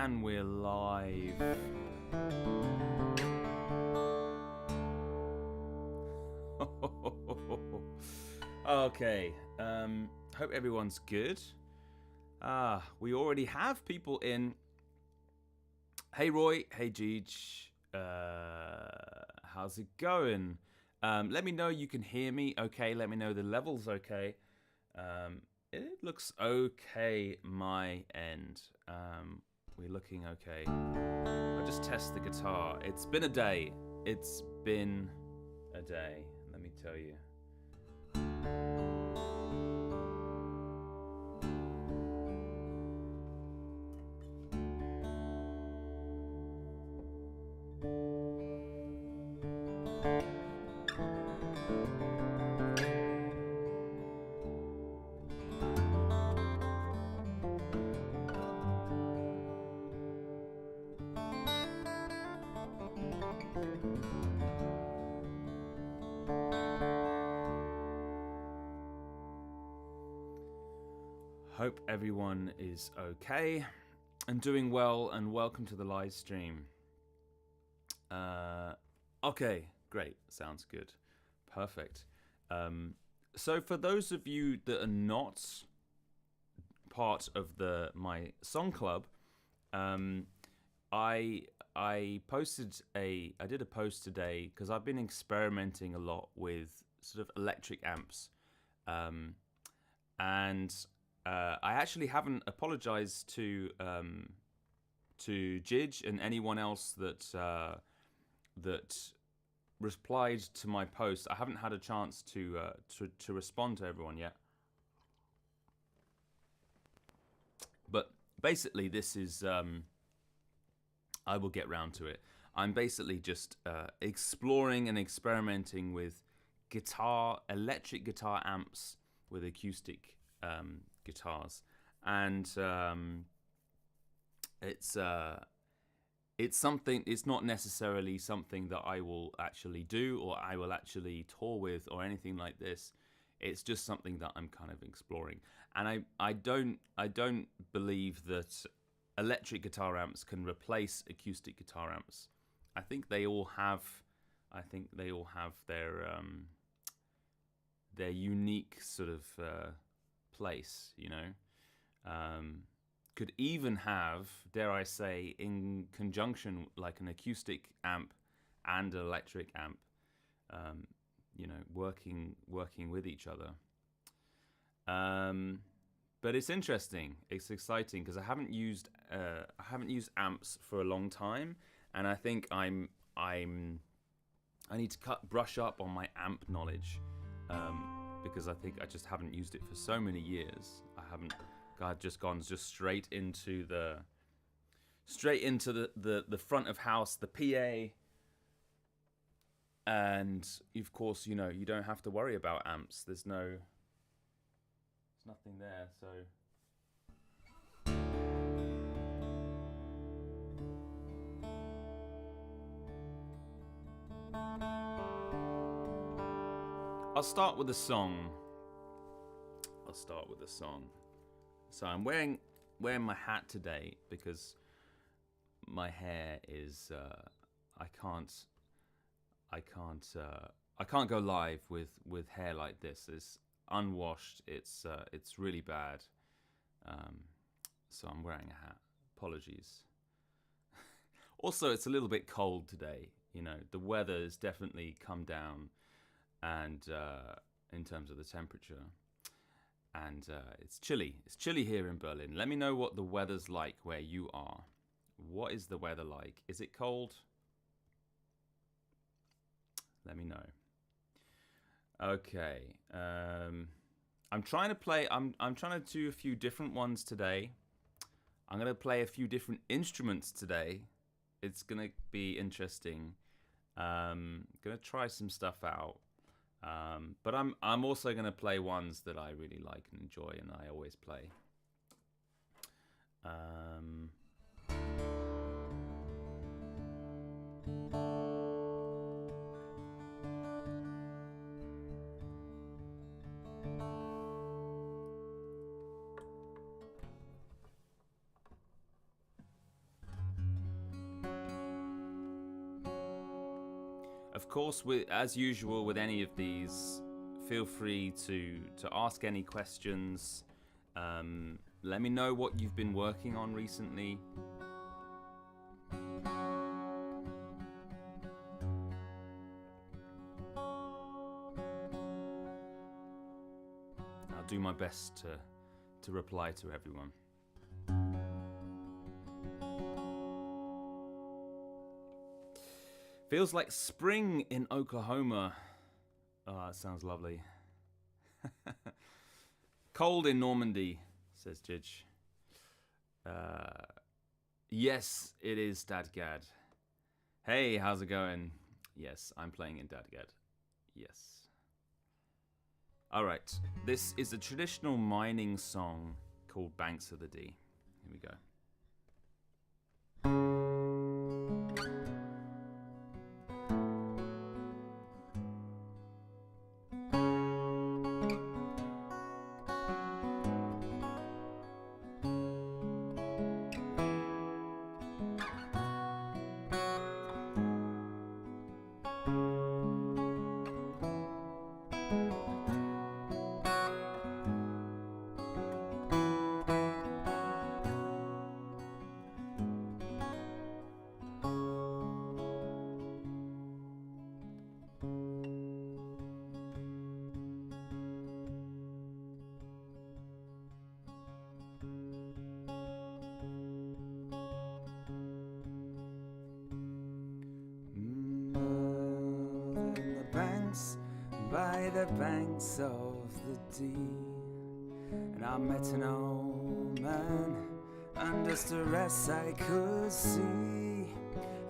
And we're live. Okay. Hope everyone's good. We already have people in. Hey Roy. Hey Jeej. How's it going? Let me know you can hear me. Okay. Let me know the level's okay. It looks okay my end. We're looking okay. I'll just test the guitar. It's been a day. It's been a day. Let me tell you. Hope everyone is okay and doing well, and welcome to the live stream. Okay, great. Sounds good. Perfect. So for those of you that are not part of my song club, I did a post today because I've been experimenting a lot with sort of electric amps, and I actually haven't apologized to Jij and anyone else that replied to my post. I haven't had a chance to respond to everyone yet. But basically, this is I will get round to it. I'm basically just exploring and experimenting with electric guitar amps with acoustic guitars, and it's something. It's not necessarily something that I will actually do or I will actually tour with or anything like this. It's just something that I'm kind of exploring, and I don't believe that electric guitar amps can replace acoustic guitar amps. I think they all have their unique sort of place, you know. Could even have, dare I say, in conjunction, like an acoustic amp and an electric amp, you know, working with each other. But it's interesting. It's exciting because I haven't used amps for a long time, and I think I need to brush up on my amp knowledge, because I think I just haven't used it for so many years. I've just gone straight into the front of house, the PA, and of course, you know, you don't have to worry about amps. There's nothing there, so. I'll start with a song. So I'm wearing my hat today because my hair is I can't go live with hair like this. It's unwashed. It's really bad. So I'm wearing a hat. Apologies. Also, it's a little bit cold today. You know, the weather has definitely come down, and in terms of the temperature, and it's chilly. It's chilly here in Berlin. Let me know what the weather's like where you are. What is the weather like? Is it cold? Let me know. Okay. I'm trying to do a few different ones today. I'm going to play a few different instruments today. It's going to be interesting. Going to try some stuff out. But I'm also going to play ones that I really like and enjoy, and I always play. Of course, as usual with any of these, feel free to ask any questions. Let me know what you've been working on recently. I'll do my best to reply to everyone. Feels like spring in Oklahoma. Oh, that sounds lovely. Cold in Normandy, says Jidge. Yes, it is Dadgad. Hey, how's it going? Yes, I'm playing in Dadgad. Yes. Alright, this is a traditional mining song called Banks of the D. Here we go. By the banks of the Dee, and I met an old man under stress I could see,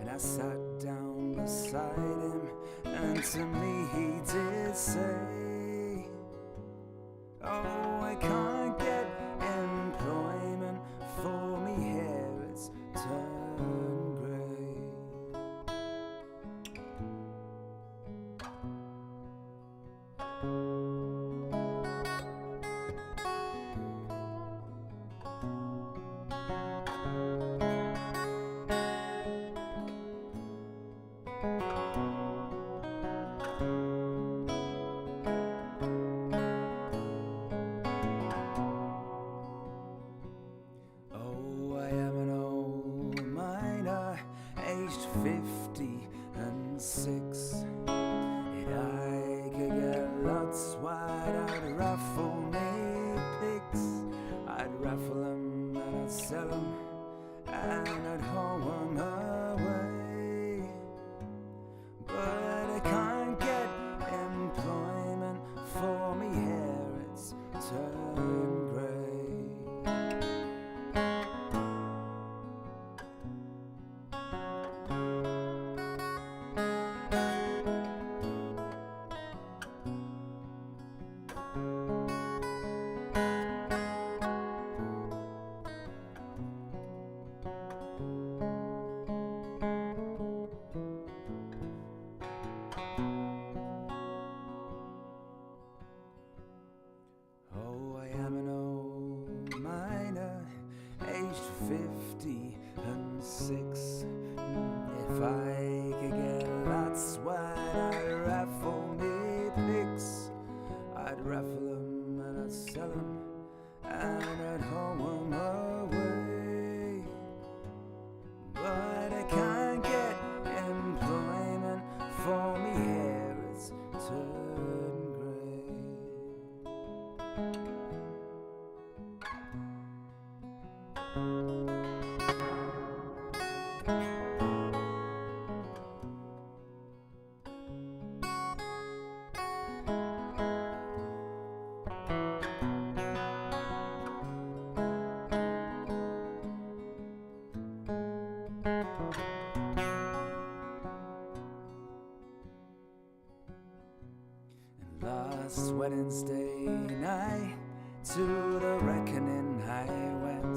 and I sat down beside him, and to me he did say, oh, I can't get employment for me here, it's turned grey. Last Wednesday night to the reckoning I went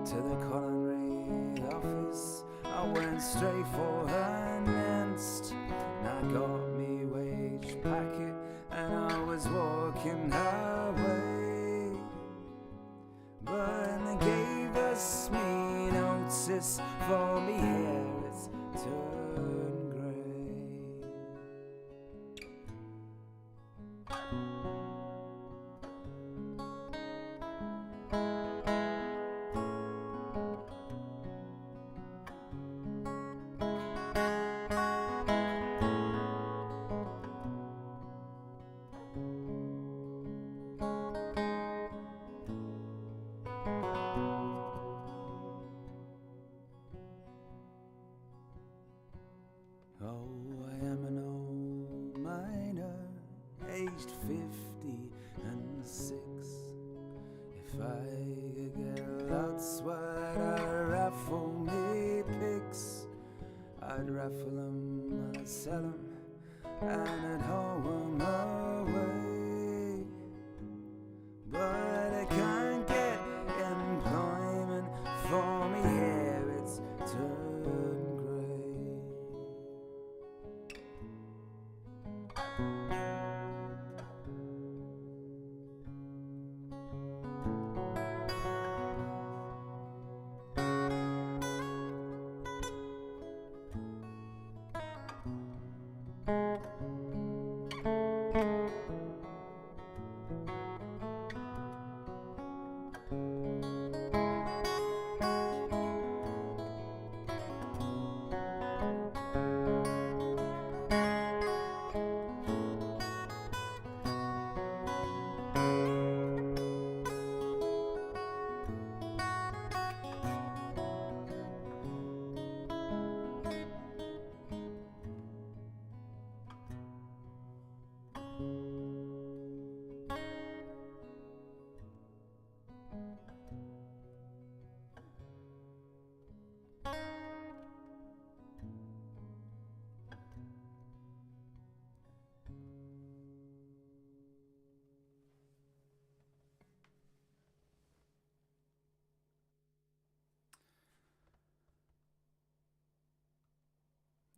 to the culinary office. I went straight for her nest, and I got me wage packet, and I was walking her way. But they gave us me notice for me hair it's turned grey. I'd raffle 'em, I'd sell 'em, and I'd haul 'em away. But I can't get employment for me here, it's turned grey.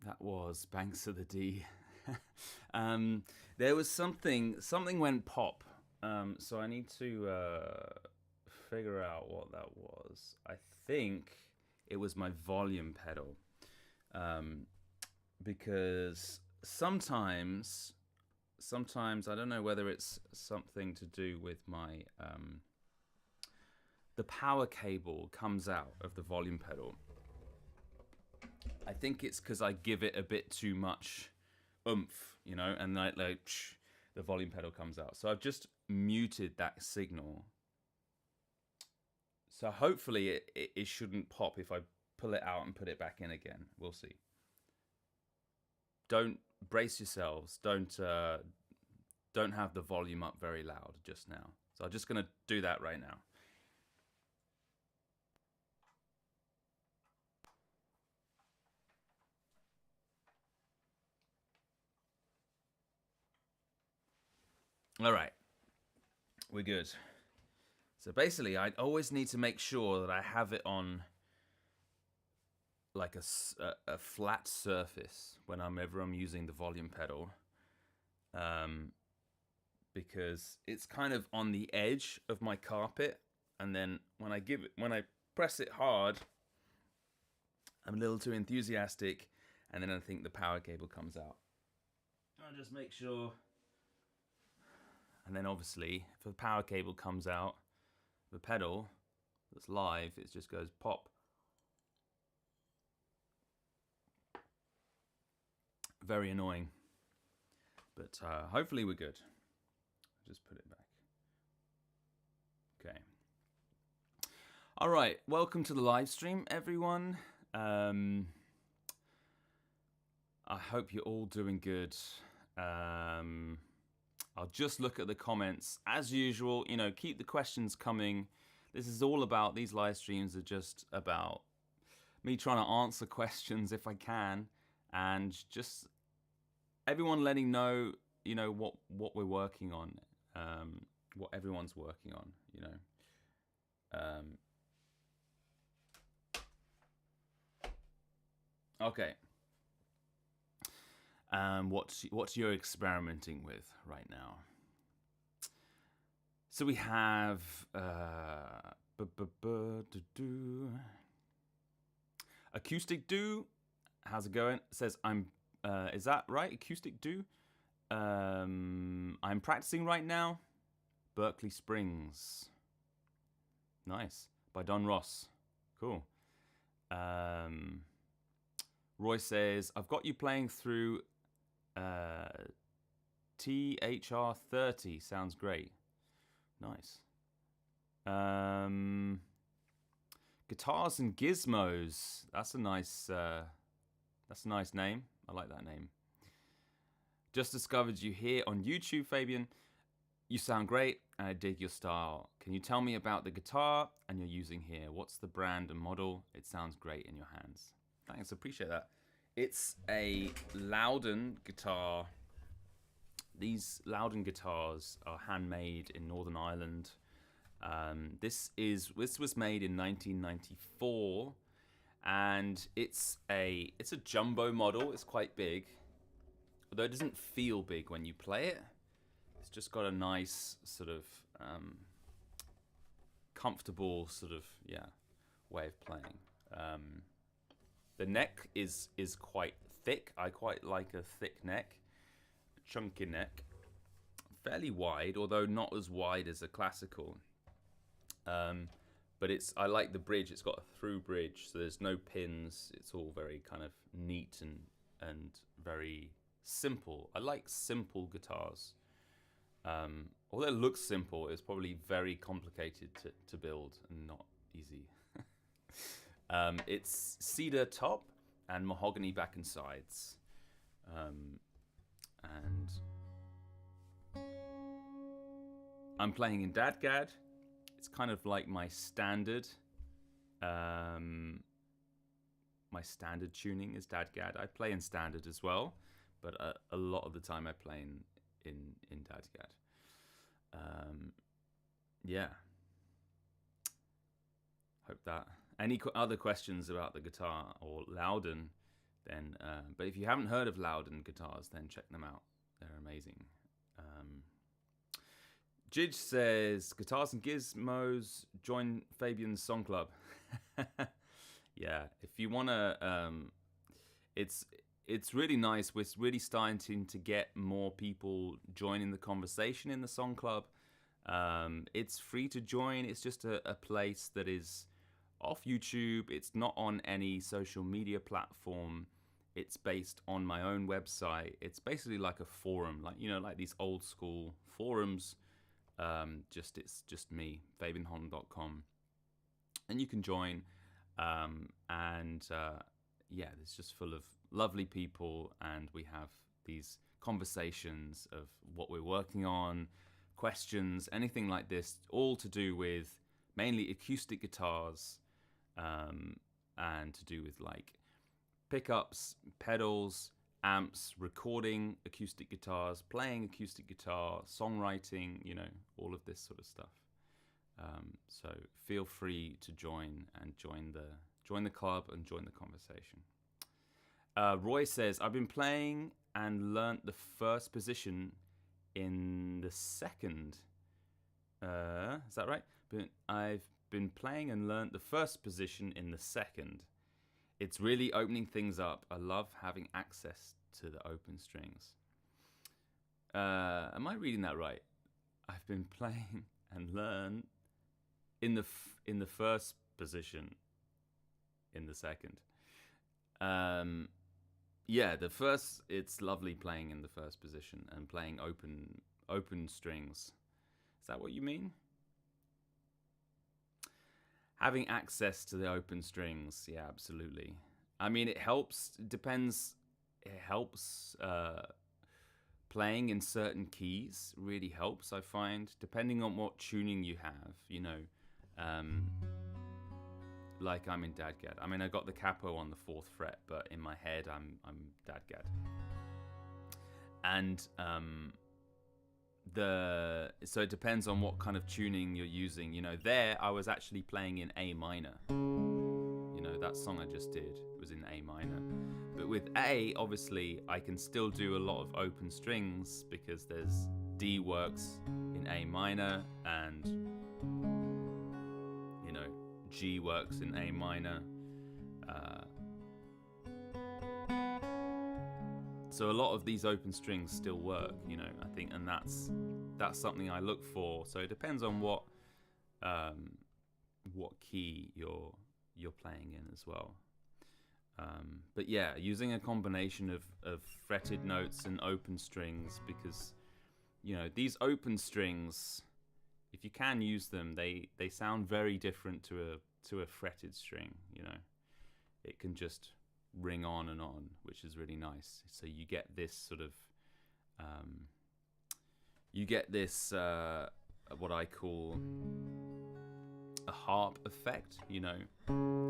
That was Banks of the D. There was something went pop. So I need to figure out what that was. I think it was my volume pedal. Because sometimes I don't know whether it's something to do with my the power cable comes out of the volume pedal. I think it's because I give it a bit too much oomph, you know, and like the volume pedal comes out. So I've just muted that signal. So hopefully it shouldn't pop if I pull it out and put it back in again. We'll see. Don't brace yourselves. Don't have the volume up very loud just now. So I'm just going to do that right now. All right, we're good. So basically, I always need to make sure that I have it on like a flat surface whenever I'm using the volume pedal, because it's kind of on the edge of my carpet, and then when I press it hard, I'm a little too enthusiastic, and then I think the power cable comes out. I'll just make sure. And then obviously, if the power cable comes out, the pedal that's live, it just goes pop. Very annoying. But hopefully we're good. Just put it back. Okay. All right, welcome to the live stream, everyone. I hope you're all doing good. I'll just look at the comments. As usual, you know, keep the questions coming. This is all about, these live streams are just about me trying to answer questions if I can, and just everyone letting know, you know, what we're working on, what everyone's working on, you know. Okay. What you're experimenting with right now. So we have Acoustic Do. How's it going? It says I'm. Is that right? Acoustic Do. I'm practicing right now. Berkeley Springs. Nice. By Don Ross. Cool. Roy says, I've got you playing through THR30. Sounds great. Nice. Guitars and Gizmos. That's a nice name. I like that name. Just discovered you here on YouTube, Fabian. You sound great, and I dig your style. Can you tell me about the guitar and you're using here? What's the brand and model? It sounds great in your hands. Thanks, appreciate that. It's a Loudon guitar. These Loudon guitars are handmade in Northern Ireland. This was made in 1994, and it's a jumbo model. It's quite big, although it doesn't feel big when you play it. It's just got a nice sort of comfortable sort of way of playing. The neck is quite thick. I quite like a thick neck, chunky neck, fairly wide, although not as wide as a classical. But I like the bridge. It's got a through bridge, so there's no pins. It's all very kind of neat and very simple. I like simple guitars. Although it looks simple, it's probably very complicated to build and not easy. It's cedar top and mahogany back and sides. And I'm playing in Dadgad. It's kind of like my standard. My standard tuning is Dadgad. I play in standard as well, but a lot of the time I play in Dadgad. Yeah. Hope that. Any other questions about the guitar or Loudon? Then, but if you haven't heard of Loudon guitars, then check them out. They're amazing. Jidge says, guitars and gizmos, join Fabian's song club. Yeah, if you want to, it's really nice. We're really starting to get more people joining the conversation in the song club. It's free to join. It's just a place that is off YouTube. It's not on any social media platform. It's based on my own website. It's basically like a forum, like these old school forums. It's just me, fabianholland.com, and you can join. It's just full of lovely people, and we have these conversations of what we're working on, questions, anything like this, all to do with mainly acoustic guitars, and to do with like pickups, pedals, amps, recording acoustic guitars, playing acoustic guitar, songwriting, all of this sort of stuff. So feel free to join the club and join the conversation. Roy says, I've been playing and learnt the first position in the second. Is that right? But I've been playing and learnt the first position in the second. It's really opening things up. I love having access to the open strings. Am I reading that right? I've been playing and learned in the first position in the second. The first, it's lovely playing in the first position and playing open strings. Is that what you mean? Having access to the open strings, yeah, absolutely. I mean, it helps. It depends. It helps. Playing in certain keys really helps, I find, depending on what tuning you have. Like I'm in Dadgad. I mean, I got the capo on the 4th fret, but in my head, I'm Dadgad. And so it depends on what kind of tuning you're using. There I was actually playing in A minor. That song I just did was in A minor. But with A, obviously, I can still do a lot of open strings because there's D works in A minor and G works in A minor. So a lot of these open strings still work, I think, and that's something I look for. So it depends on what key you're playing in as well. But yeah, using a combination of fretted notes and open strings, because these open strings, if you can use them, they sound very different to a fretted string. It can just ring on and on, which is really nice. So you get this sort of what I call a harp effect, you know,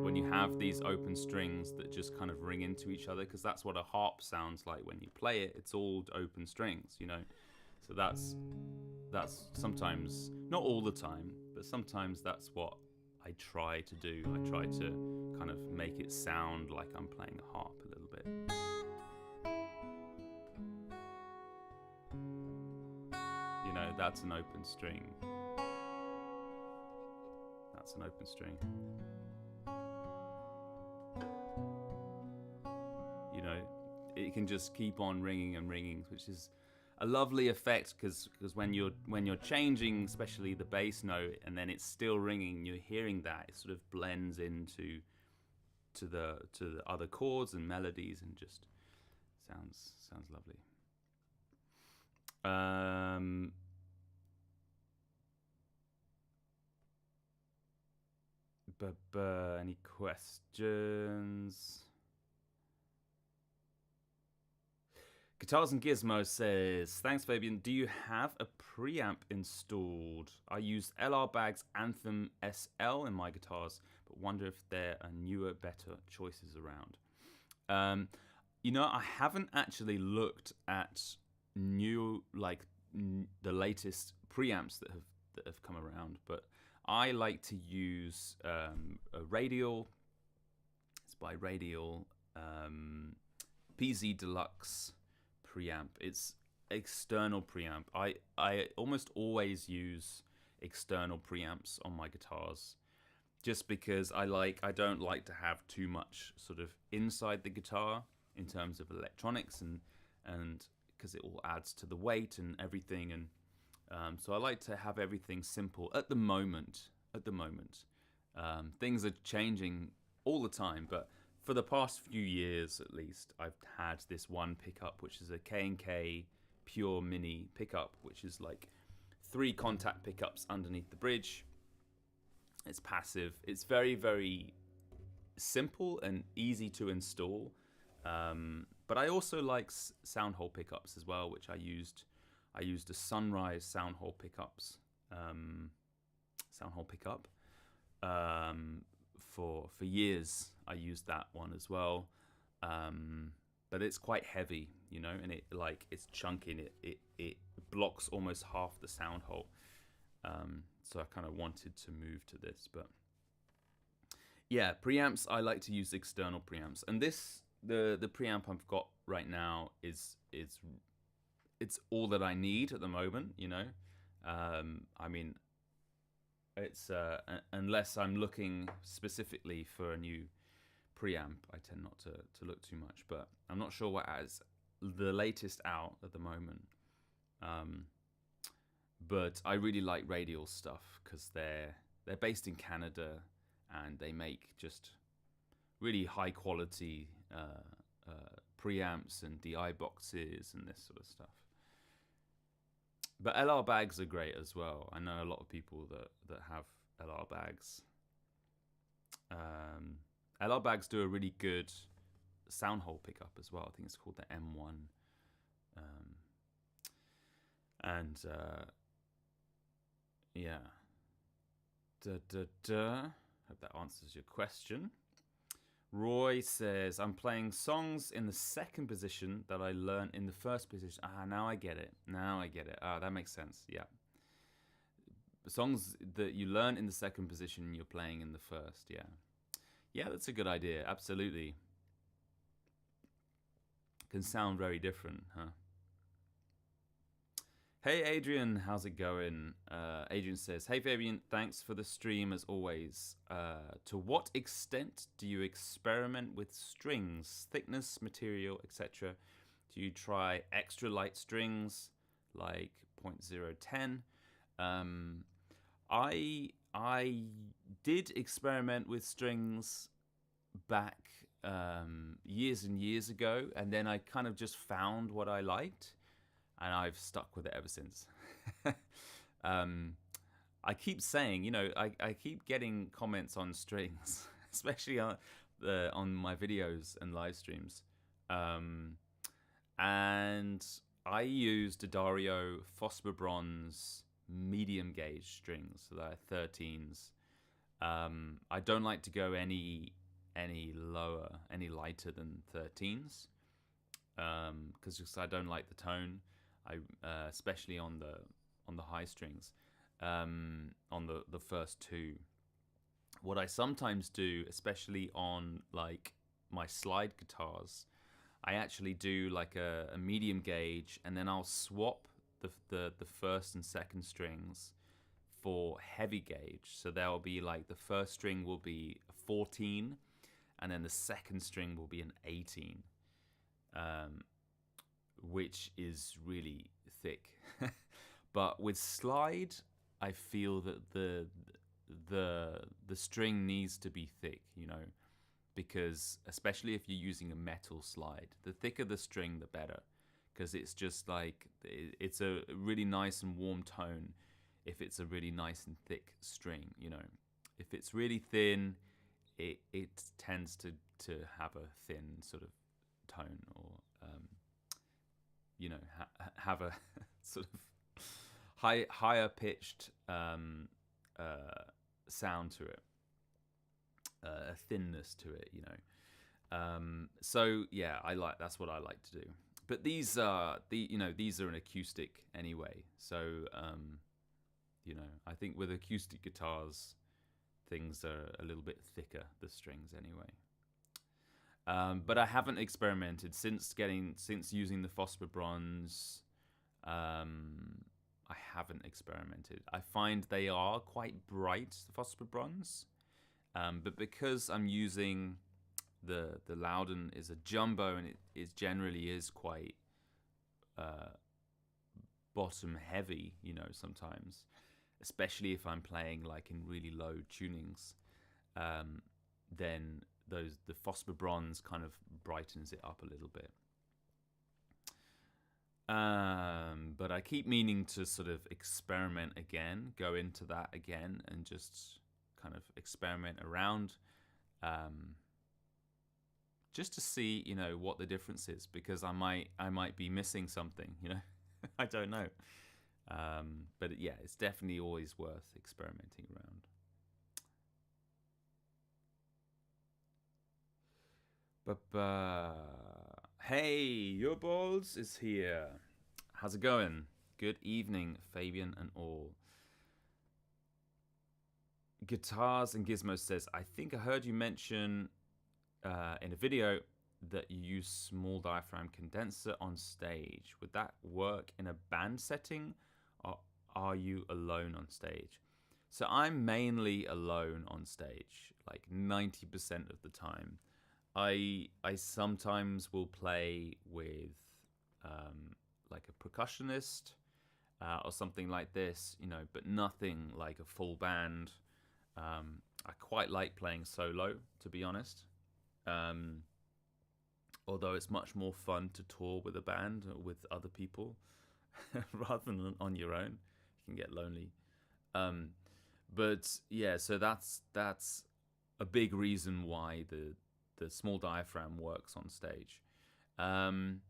when you have these open strings that just kind of ring into each other, because that's what a harp sounds like when you play it. It's all open strings, you know. So that's sometimes, not all the time, but sometimes that's what I try to do. I try to kind of make it sound like I'm playing a harp a little bit. You know, that's an open string. That's an open string. You know, it can just keep on ringing and ringing, which is a lovely effect, because when you're changing, especially the bass note, and then it's still ringing, you're hearing that it sort of blends into the other chords and melodies, and just sounds lovely. Any questions? Guitars and Gizmo says, thanks Fabian, do you have a preamp installed? I use LR Bag's Anthem SL in my guitars, but wonder if there are newer, better choices around. You know, I haven't actually looked at new, like the latest preamps that have come around, but I like to use a Radial. It's by Radial, PZ Deluxe preamp. It's external preamp. I almost always use external preamps on my guitars, just because I don't like to have too much sort of inside the guitar in terms of electronics, and because it all adds to the weight and everything, and so I like to have everything simple at the moment. Things are changing all the time, but for the past few years at least, I've had this one pickup, which is a K&K Pure Mini pickup, which is like 3 contact pickups underneath the bridge. It's passive. It's very, very simple and easy to install. But I also like sound hole pickups as well, which I used a Sunrise sound hole pickups, sound hole pickup. For years I used that one as well, but it's quite heavy, you know, and it's chunky, and it blocks almost half the sound hole, so I kind of wanted to move to this. But yeah, preamps, I like to use external preamps, and the preamp I've got right now is it's all that I need at the moment, you know. I mean, it's unless I'm looking specifically for a new preamp, I tend not to look too much, but I'm not sure what has the latest out at the moment. But I really like Radial stuff, because they're based in Canada, and they make just really high quality preamps and DI boxes and this sort of stuff. But LR bags are great as well. I know a lot of people that have LR bags. LR bags do a really good sound hole pickup as well. I think it's called the M1. Yeah. Hope that answers your question. Roy says, I'm playing songs in the second position that I learned in the first position. Now I get it. That makes sense. Yeah. Songs that you learn in the second position, you're playing in the first. Yeah. Yeah, that's a good idea. Absolutely. Can sound very different, huh? Hey Adrian, how's it going? Adrian says, hey Fabian, thanks for the stream as always. To what extent do you experiment with strings, thickness, material, etc.? Do you try extra light strings like 0.010? I did experiment with strings back years and years ago, and then I kind of just found what I liked, and I've stuck with it ever since. I keep saying, you know, I keep getting comments on strings, especially on my videos and live streams. And I used a Dario Phosphor Bronze medium gauge strings, so they're 13s. I don't like to go any lower, any lighter than 13s, because just I don't like the tone. I especially on the high strings, on the first two. What I sometimes do, especially on like my slide guitars, I actually do like a medium gauge, and then I'll swap the first and second strings for heavy gauge. So there will be like the first string will be a 14, and then the second string will be an 18, which is really thick. But with slide, I feel that the string needs to be thick, you know, because especially if you're using a metal slide, the thicker the string, the better, because it's just like it's a really nice and warm tone if it's a really nice and thick string, you know. If it's really thin, it tends to have a thin sort of tone, or you know, have a sort of higher pitched sound to it, a thinness to it, you know. So yeah, that's what I like to do. But these are these are an acoustic anyway, so you know, I think with acoustic guitars, things are a little bit thicker, the strings anyway. But I haven't experimented since using the Phosphor Bronze. I haven't experimented. I find they are quite bright, the Phosphor Bronze, but because I'm using the Loudon is a jumbo, and it generally is quite bottom heavy, you know, sometimes, especially if I'm playing like in really low tunings, then the Phosphor Bronze kind of brightens it up a little bit. But I keep meaning to sort of experiment again, go into that again, and just kind of experiment around, just to see, you know, what the difference is, because I might be missing something, you know. I don't know. But yeah, it's definitely always worth experimenting around. Hey, your balls is here. How's it going? Good evening, Fabian and all. Guitars and Gizmos says, I think I heard you mention in a video that you use small diaphragm condenser on stage. Would that work in a band setting, or are you alone on stage? So I'm mainly alone on stage, like 90% of the time. I sometimes will play with like a percussionist or something like this, you know, but nothing like a full band. I quite like playing solo, to be honest. Although it's much more fun to tour with a band or with other people rather than on your own. You can get lonely. But yeah, so that's a big reason why the small diaphragm works on stage. And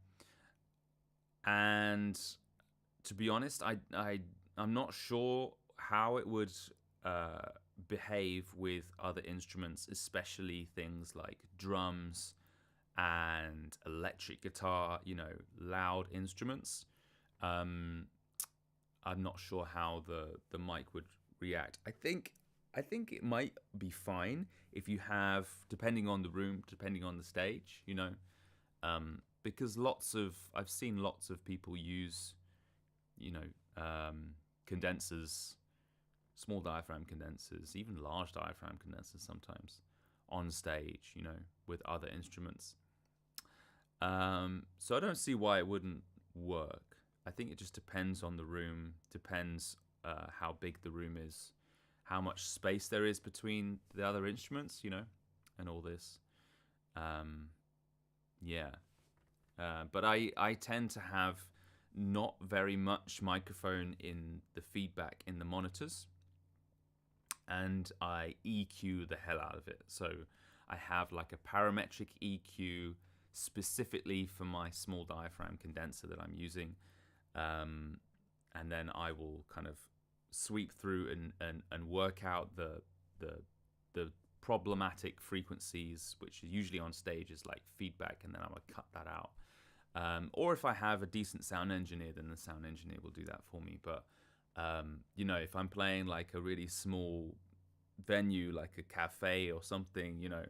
to be honest, I'm not sure how it would behave with other instruments, especially things like drums and electric guitar, you know, loud instruments. I'm not sure how the mic would react. I think it might be fine if you have, depending on the room, depending on the stage, you know, because I've seen lots of people use, you know, condensers, small diaphragm condensers, even large diaphragm condensers sometimes on stage, you know, with other instruments. So I don't see why it wouldn't work. I think it just depends on the room, depends how big the room is, how much space there is between the other instruments, you know, and all this. Yeah. But I tend to have not very much microphone in the feedback in the monitors, and I EQ the hell out of it. So I have like a parametric EQ specifically for my small diaphragm condenser that I'm using, and then I will kind of sweep through and work out the the problematic frequencies, which is usually on stage, is like feedback, and then I would cut that out. Or if I have a decent sound engineer, then the sound engineer will do that for me. But you know, if I'm playing like a really small venue, like a cafe or something, you know,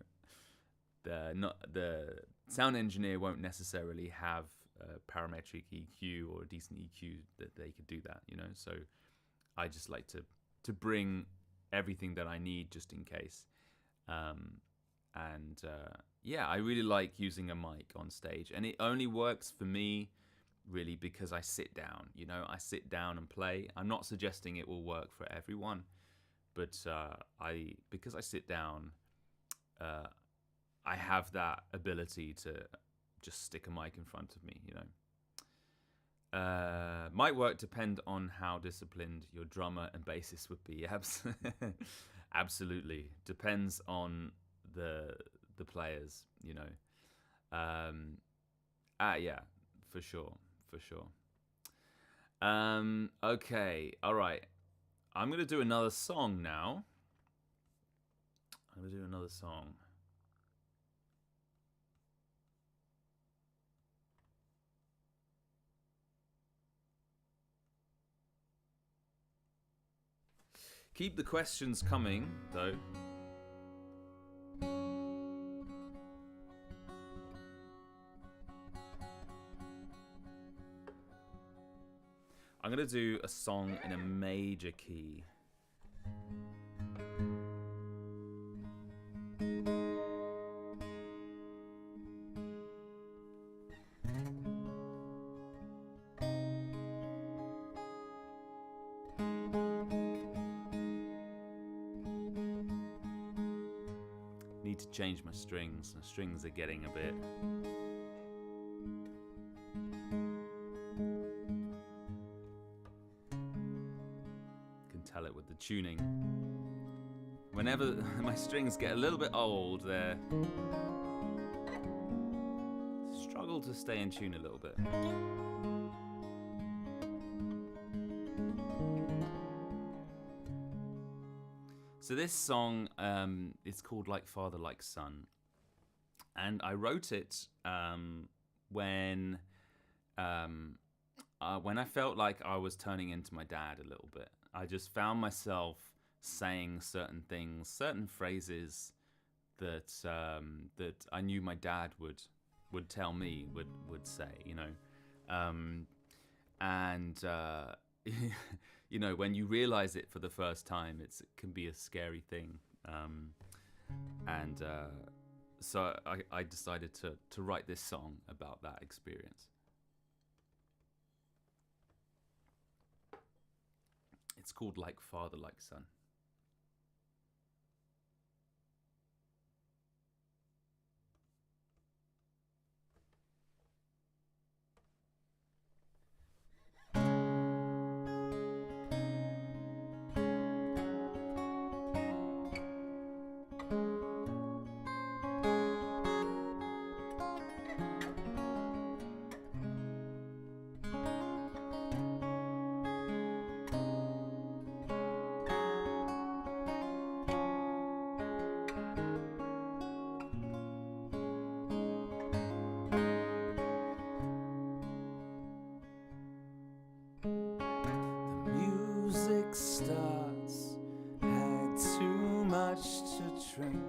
the sound engineer won't necessarily have a parametric EQ or a decent EQ that they could do that, you know. So I just like to bring everything that I need just in case. Yeah, I really like using a mic on stage, and it only works for me really because I sit down, you know. I sit down and play. I'm not suggesting it will work for everyone, but because I sit down, I have that ability to just stick a mic in front of me, you know. Might work depend on how disciplined your drummer and bassist would be. Absolutely, depends on the players, you know. Yeah, for sure. Okay, all right. I'm gonna do another song now. Keep the questions coming, though. I'm going to do a song in a major key. Need to change my strings. The strings are getting a bit... tell it with the tuning. Whenever my strings get a little bit old, they struggle to stay in tune a little bit. So this song is called Like Father, Like Son, and I wrote it when I felt like I was turning into my dad a little bit. I just found myself saying certain things, certain phrases that that I knew my dad would tell me, would say, you know. You know, when you realize it for the first time, it can be a scary thing. So I decided to write this song about that experience. It's called Like Father, Like Son. Starts, had too much to drink.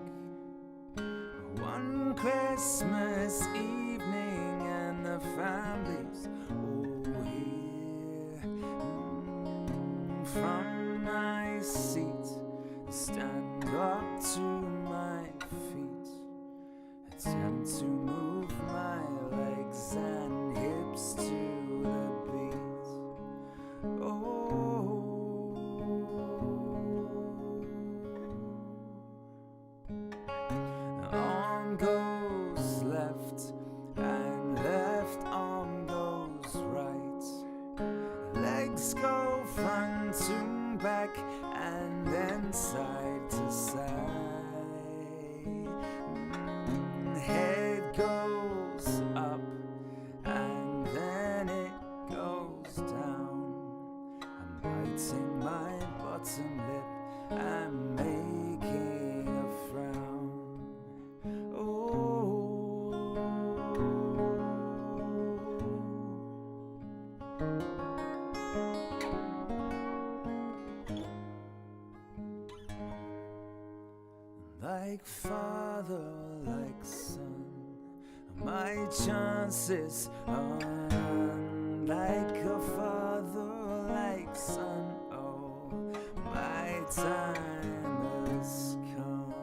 One Christmas evening and the family's all here. From my seat, stand up to my feet, attempt to move my legs and hips to the beat. Oh, goes left and left arm goes right. Legs go front to back and then side to side. Head goes My chances are like a father, like son. Oh, my time has come.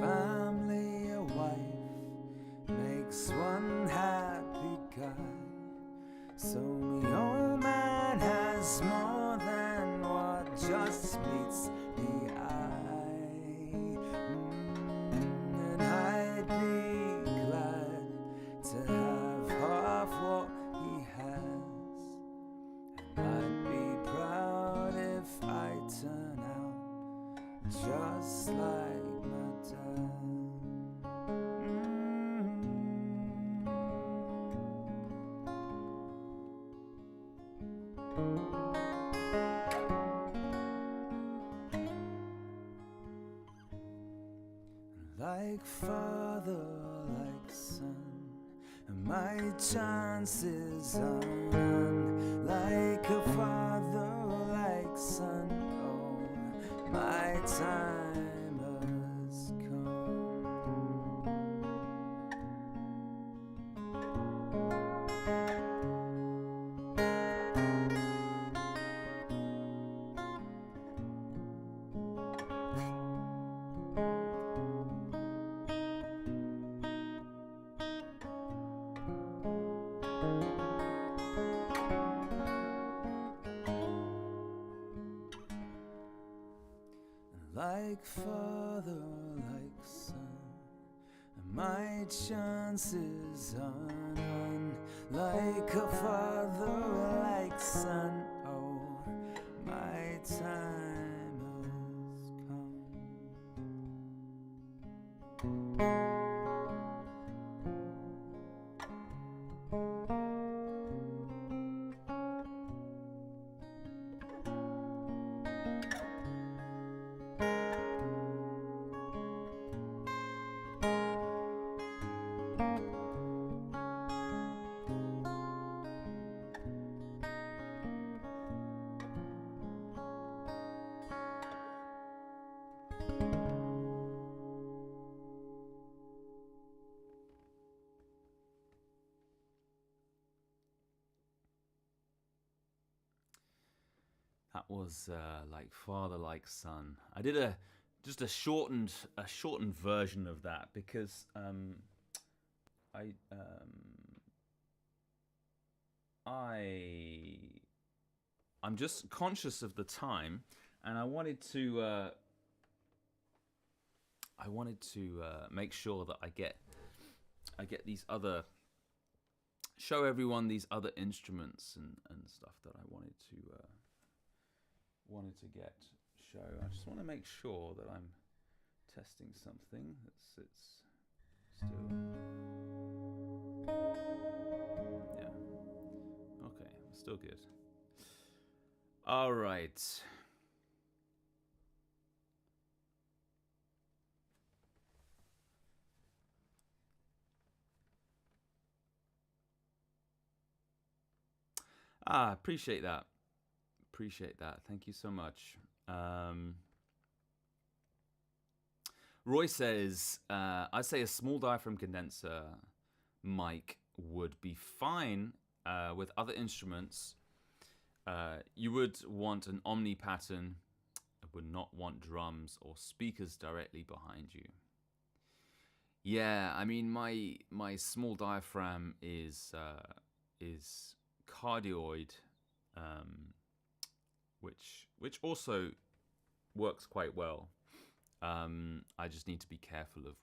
Family, a wife makes one happy guy. So me old man has more than what just meets the eye. And I'd be glad to have half what he has. And I'd be proud if I turn out just like my dad. Like father, like son, and my chances are none. Like a father, like son, oh, my time has come. Like father, like son, and my chances are none. Like a father, like son, oh, my time has come. That was like father, like son. I did just a shortened version of that because I I'm just conscious of the time, and I wanted to make sure that I get show everyone these other instruments and stuff that I wanted to show. I just want to make sure that I'm testing something that sits still. Yeah. Okay, still good. All right. Appreciate that. Thank you so much. Roy says, I'd say a small diaphragm condenser mic would be fine with other instruments. You would want an omni pattern. I would not want drums or speakers directly behind you. Yeah, I mean, my small diaphragm is cardioid, which also works quite well. I just need to be careful of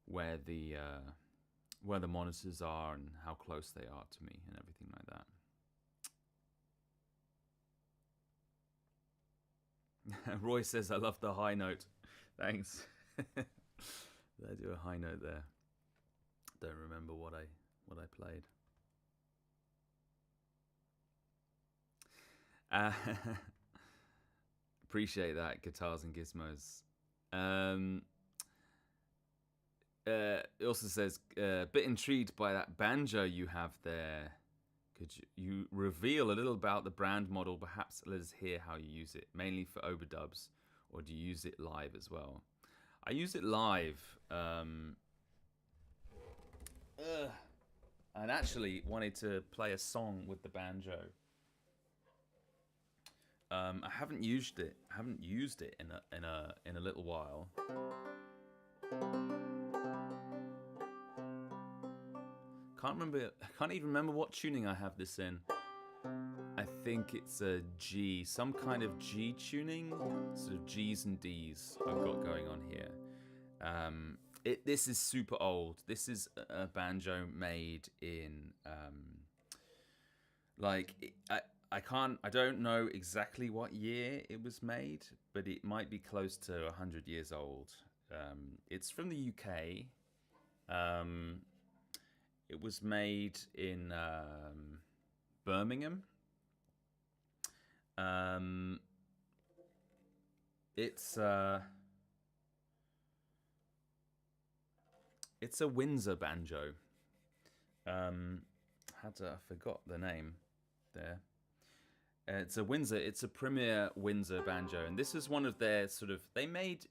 where the monitors are and how close they are to me and everything like that. Roy says, I love the high note. Thanks. Did I do a high note there? Don't remember what I played. Appreciate that, Guitars and Gizmos. It also says, a bit intrigued by that banjo you have there. Could you reveal a little about the brand model? Perhaps let us hear how you use it, mainly for overdubs, or do you use it live as well? I use it live. And actually wanted to play a song with the banjo. I haven't used it. In a little while. Can't even remember what tuning I have this in. I think it's a G, some kind of G tuning, sort of G's and D's I've got going on here. This is super old. This is a banjo made in I don't know exactly what year it was made, but it might be close to 100 years old. It's from the UK. It was made in Birmingham. It's a Windsor banjo. I forgot the name there. It's a Windsor. It's a Premier Windsor banjo, and this is one of their sort of. They made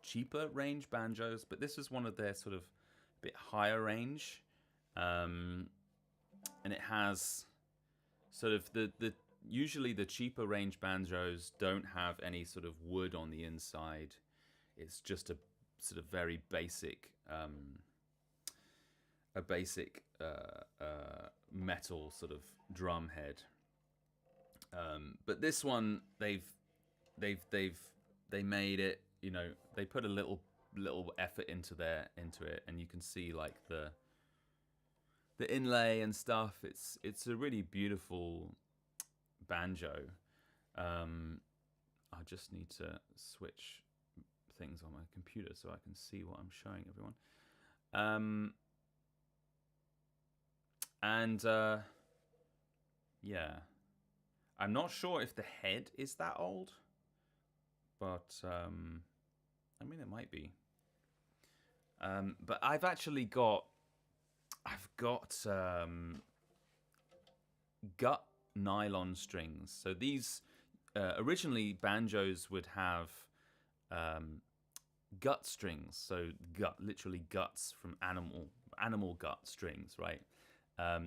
cheaper range banjos, but this is one of their sort of bit higher range, and it has sort of the usually the cheaper range banjos don't have any sort of wood on the inside. It's just a sort of very basic metal sort of drum head. But this one they made it, you know, they put a little effort into it, and you can see like the inlay and stuff. It's a really beautiful banjo. I just need to switch things on my computer so I can see what I'm showing everyone. Yeah, I'm not sure if the head is that old, but I mean it might be. But I've got gut nylon strings. So these originally banjos would have gut strings, so literally guts from animal gut strings, right?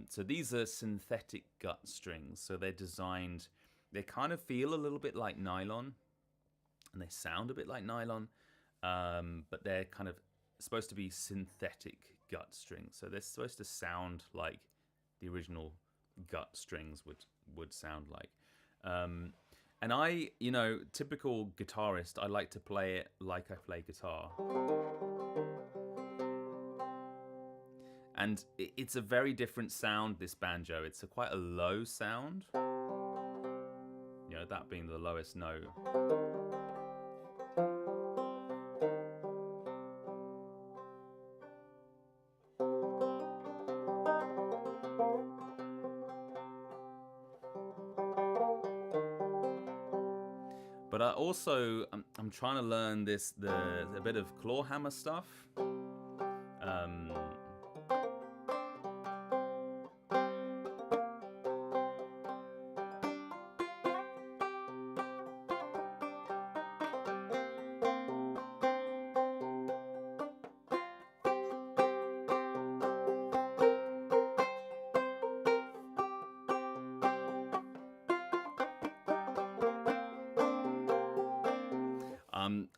So these are synthetic gut strings. So they're designed, they kind of feel a little bit like nylon, and they sound a bit like nylon, but they're kind of supposed to be synthetic gut strings. So they're supposed to sound like the original gut strings would sound like. And I, you know, typical guitarist, I like to play it like I play guitar. And it's a very different sound, this banjo. It's quite a low sound. You know, that being the lowest note. But I also, I'm trying to learn a bit of claw hammer stuff.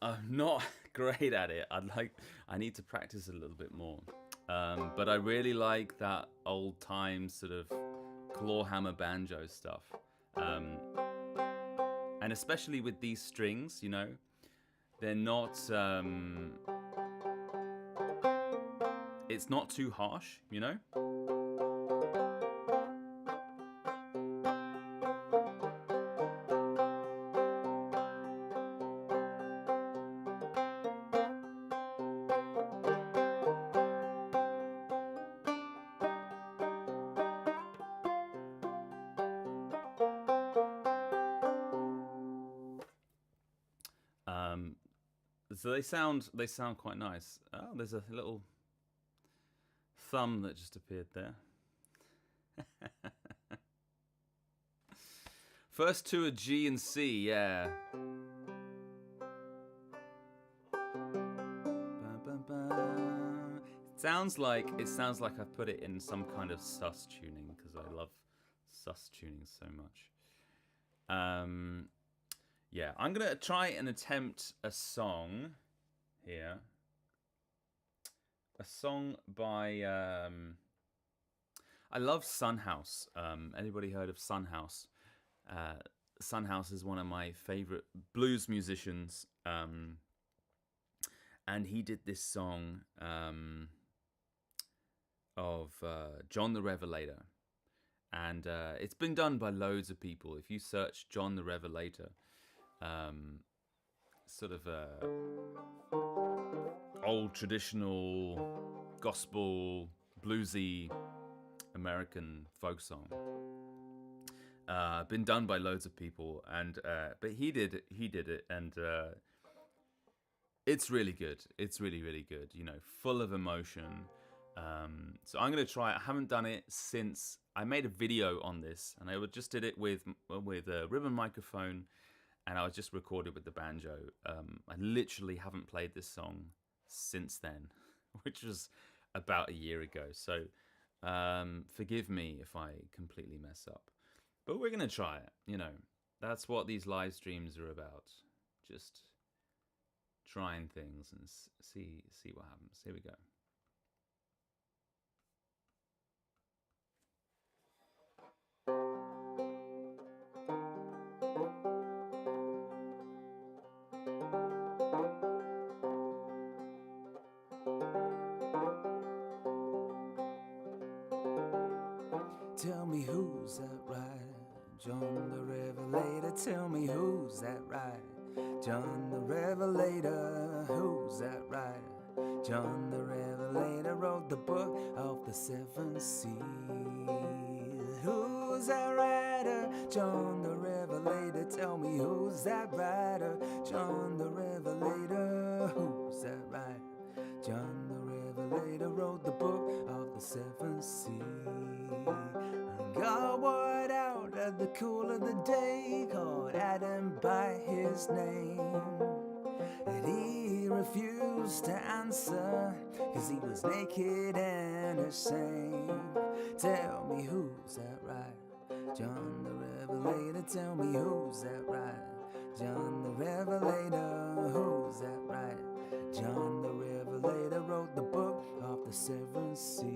I'm not great at it. I need to practice a little bit more. But I really like that old time sort of claw hammer banjo stuff. And especially with these strings, you know, they're not, it's not too harsh, you know? So they sound quite nice. Oh, there's a little thumb that just appeared there. First two are G and C, yeah. It sounds like I put it in some kind of sus tuning because I love sus tuning so much. Yeah, I'm gonna try and attempt a song here. A song by I love Sunhouse. Anybody heard of Sunhouse? Sunhouse is one of my favorite blues musicians, and he did this song of John the Revelator, and it's been done by loads of people. If you search John the Revelator, sort of old traditional gospel bluesy American folk song, been done by loads of people, and but he did it, and it's really good. It's really, really good, you know, full of emotion. So I'm gonna try it. I haven't done it since I made a video on this, and I just did it with a ribbon microphone, and I was just recorded with the banjo. I literally haven't played this song since then, which was about a year ago. So forgive me if I completely mess up, but we're gonna try it. You know, that's what these live streams are about. Just trying things and see what happens. Here we go. Tell me who's that rider? John the Revelator. Tell me who's that rider? John the Revelator. Who's that rider? John the Revelator wrote the book of the seven seals. Who's that rider? John the Revelator. Tell me who's that rider? John the Revelator. Who's that rider? John the Revelator wrote the book of the seven seals. God wore out at the cool of the day, called Adam by his name, and he refused to answer, 'cause he was naked and ashamed. Tell me who's that rider? John the Revelator. Tell me who's that rider? John the Revelator. Who's that rider? John the Revelator wrote the book of the seven seals.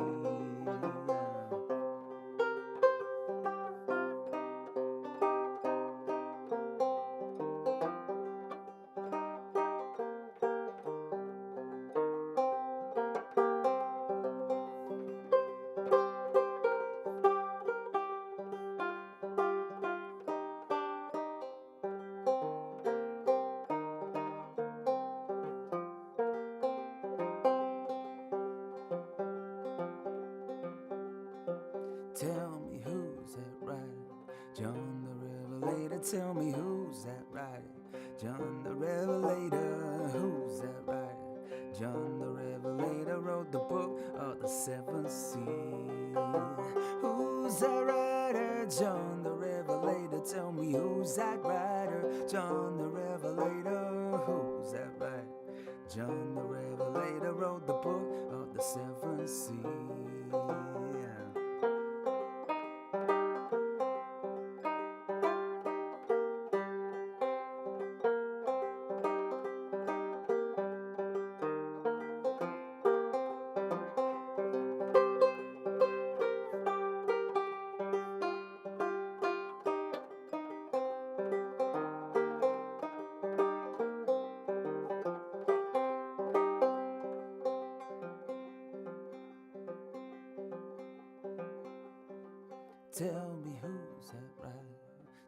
Tell me who's that rider? John the Revelator. Tell me who's that rider? John the Revelator. Who's that rider? John the Revelator wrote the book of the seven seals. Who's that rider? John the Revelator. Tell me who's that rider? John the Revelator. Who's that rider? John the Revelator wrote the book of the seven seals. Tell me who's that rider?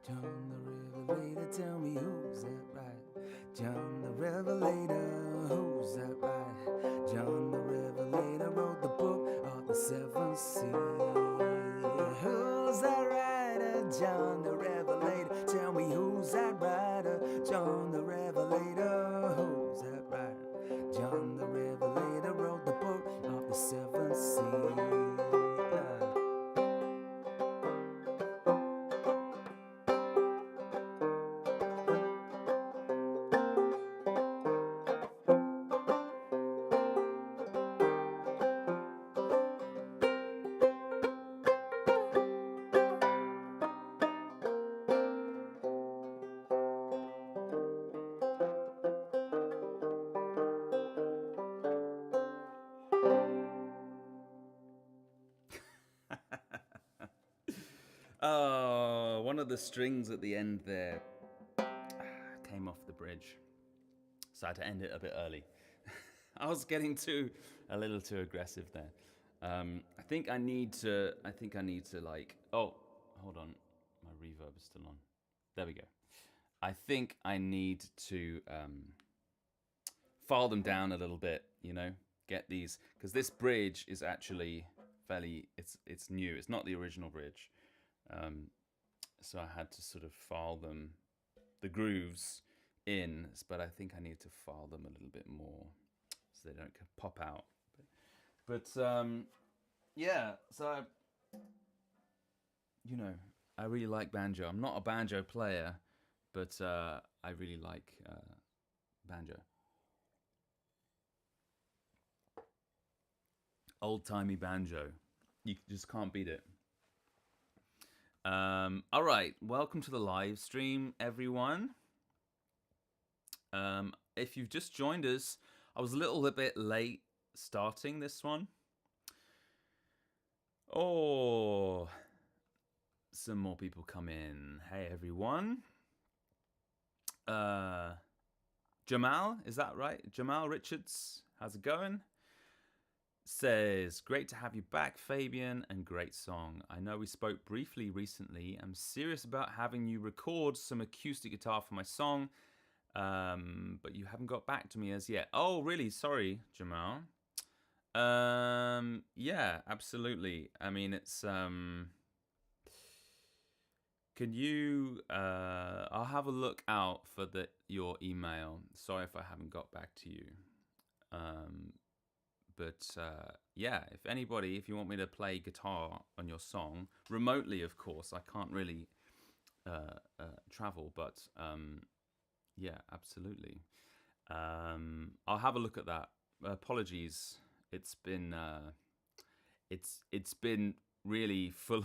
John the Revelator. Tell me who's that rider? John the Revelator. Who's that rider? John the Revelator wrote the book of the seven seals. Who's that rider? John the Revelator. Tell me who's that rider? John the Revelator. Who's that rider? see. Oh, one of the strings at the end there came off the bridge, so I had to end it a bit early. I was getting a little too aggressive there. I think I need to like. Oh, hold on, my reverb is still on. There we go. I think I need to file them down a little bit. Get these, because this bridge is actually fairly. It's new. It's not the original bridge. So I had to sort of file the grooves in, but I think I need to file them a little bit more so they don't pop out. But yeah, so I really like banjo. I'm not a banjo player, but I really like banjo. Old-timey banjo. You just can't beat it. All right, welcome to the live stream, everyone. If you've just joined us, I was a little bit late starting this one. Oh, some more people come in. Hey, everyone. Jamal, is that right? Jamal Richards, how's it going? Says, great to have you back, Fabian, and great song. I know we spoke briefly recently. I'm serious about having you record some acoustic guitar for my song, but you haven't got back to me as yet. Oh, really? Sorry, Jamal. Yeah, absolutely. I mean, it's can you I'll have a look out for your email. Sorry if I haven't got back to you. But yeah, if you want me to play guitar on your song, remotely, of course, I can't really travel, but yeah, absolutely. I'll have a look at that. Apologies, it's been really full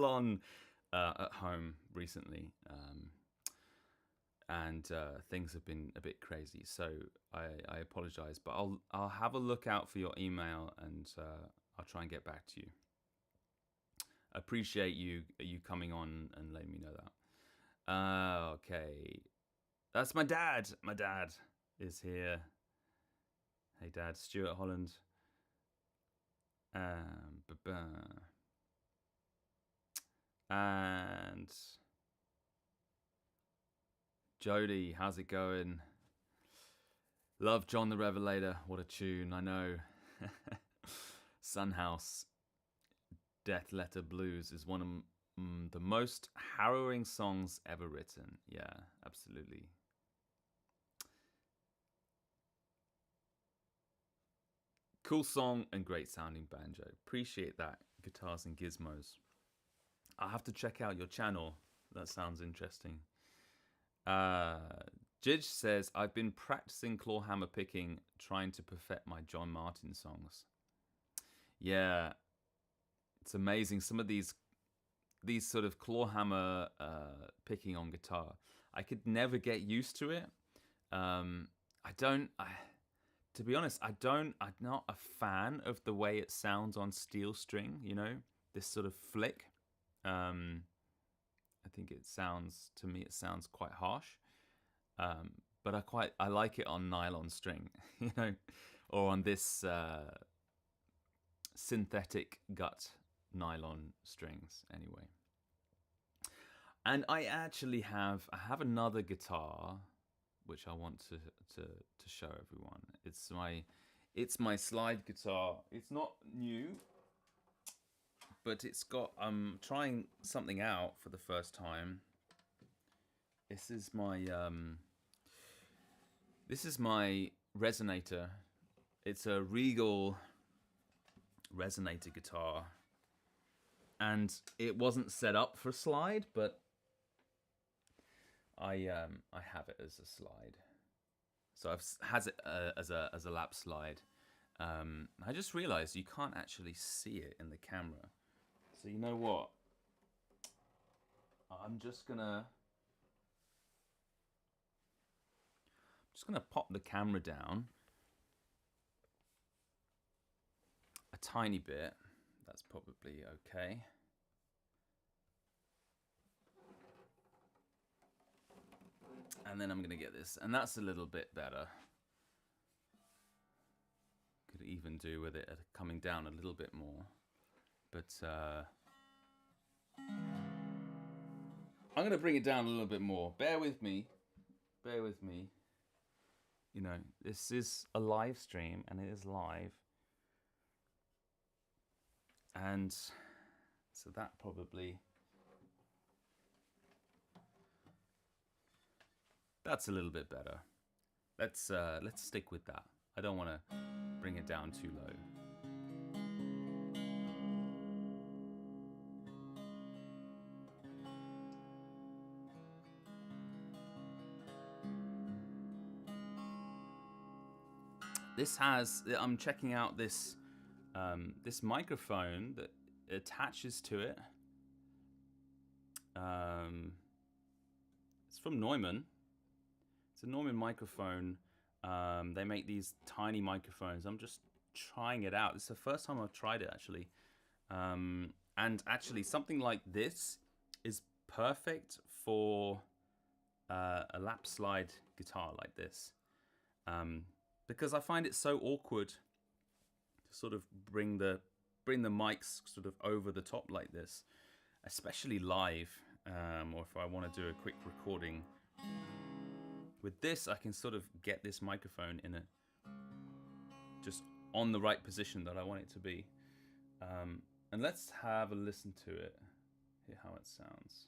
on at home recently. And things have been a bit crazy, so I apologize, but I'll have a look out for your email, and I'll try and get back to you. Appreciate you coming on and letting me know that. Okay, that's my dad. My dad is here. Hey, Dad, Stuart Holland. And Jody, how's it going? Love John the Revelator. What a tune, I know. Sunhouse, Death Letter Blues is one of the most harrowing songs ever written. Yeah, absolutely. Cool song and great sounding banjo. Appreciate that, Guitars and Gizmos. I'll have to check out your channel. That sounds interesting. Jidge says, I've been practicing clawhammer picking, trying to perfect my John Martin songs. Yeah, it's amazing. Some of these sort of clawhammer picking on guitar, I could never get used to it. To be honest, I'm not a fan of the way it sounds on steel string, this sort of flick. I think it sounds quite harsh. But I like it on nylon string, or on this synthetic gut nylon strings anyway. And I have another guitar which I want to show everyone. It's my slide guitar. It's not new, but I'm trying something out for the first time. This is my resonator. It's a Regal resonator guitar, and it wasn't set up for slide, but I have it as a slide. So I've has it as a lap slide. I just realized you can't actually see it in the camera. So you know what? I'm just gonna pop the camera down a tiny bit. That's probably okay. And then I'm gonna get this, and that's a little bit better. Could even do with it coming down a little bit more, but I'm gonna bring it down a little bit more. Bear with me. You know, this is a live stream, and it is live, and so that probably. That's a little bit better. Let's stick with that. I don't want to bring it down too low. I'm checking out this this microphone that attaches to it. It's from Neumann. It's a Neumann microphone. They make these tiny microphones. I'm just trying it out. It's the first time I've tried it, actually. And actually, something like this is perfect for a lap slide guitar like this. Because I find it so awkward to sort of bring the mics sort of over the top like this, especially live, or if I want to do a quick recording. With this, I can sort of get this microphone in just on the right position that I want it to be. And let's have a listen to it, hear how it sounds.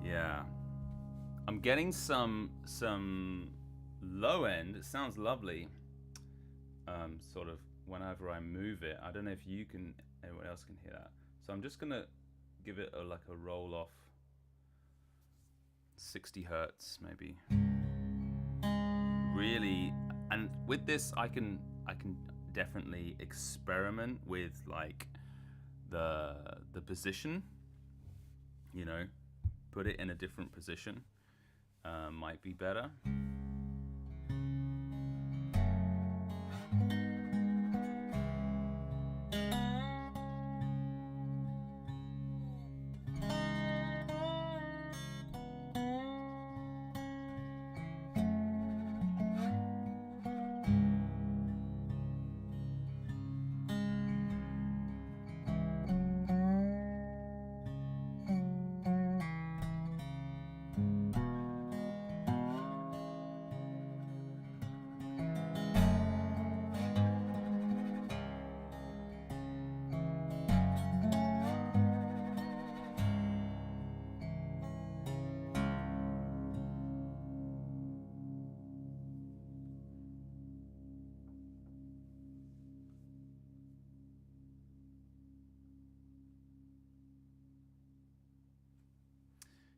Yeah, I'm getting some low end. It sounds lovely. Sort of whenever I move it. I don't know if anyone else can hear that. So I'm just gonna give it like a roll off 60 hertz maybe. Really, and with this I can definitely experiment with like the position, you know, put it in a different position, might be better.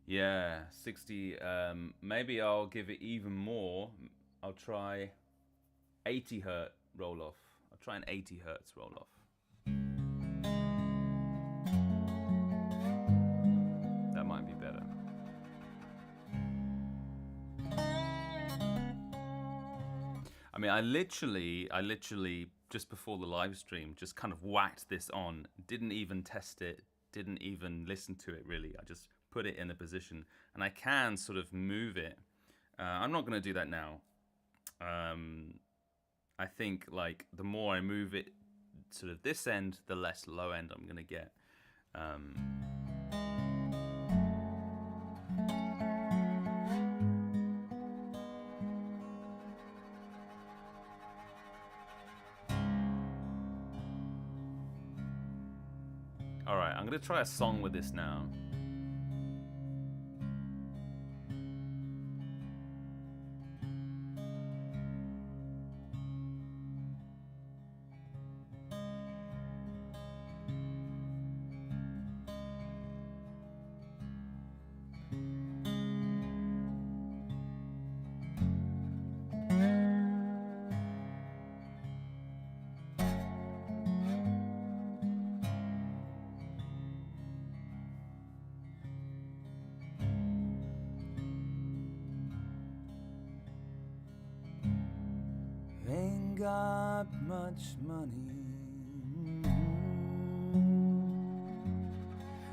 Yeah, 60. Maybe I'll give it even more. I'll try 80 hertz roll off. I'll try an 80 hertz roll off. That might be better. I mean, I literally just before the live stream, just kind of whacked this on. Didn't even test it. Didn't even listen to it really. I just put it in a position, and I can sort of move it. I'm not going to do that now. I think like the more I move it, sort of this end, the less low end I'm going to get. All right, I'm going to try a song with this now. Ain't got much money.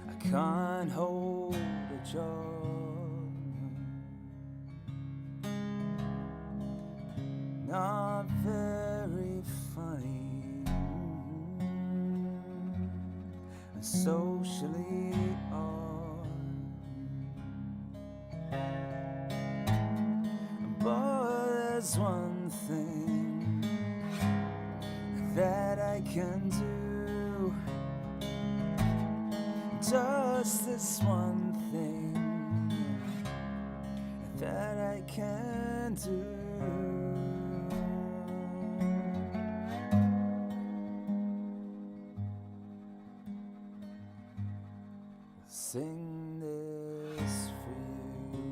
I can't hold a job. Not very funny. And socially odd. But there's one thing that I can do. Just this one thing that I can do. Sing this for you.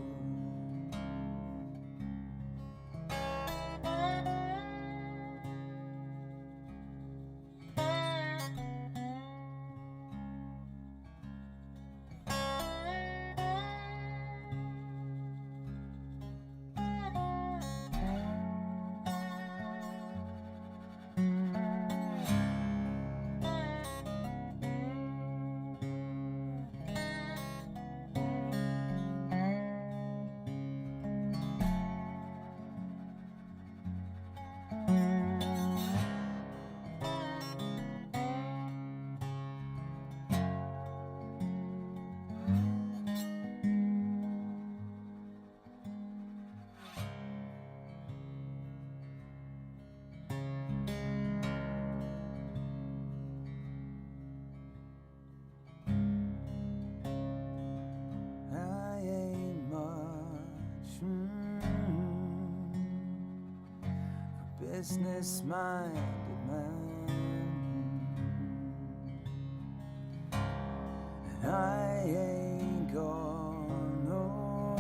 Business-minded man, and I ain't got no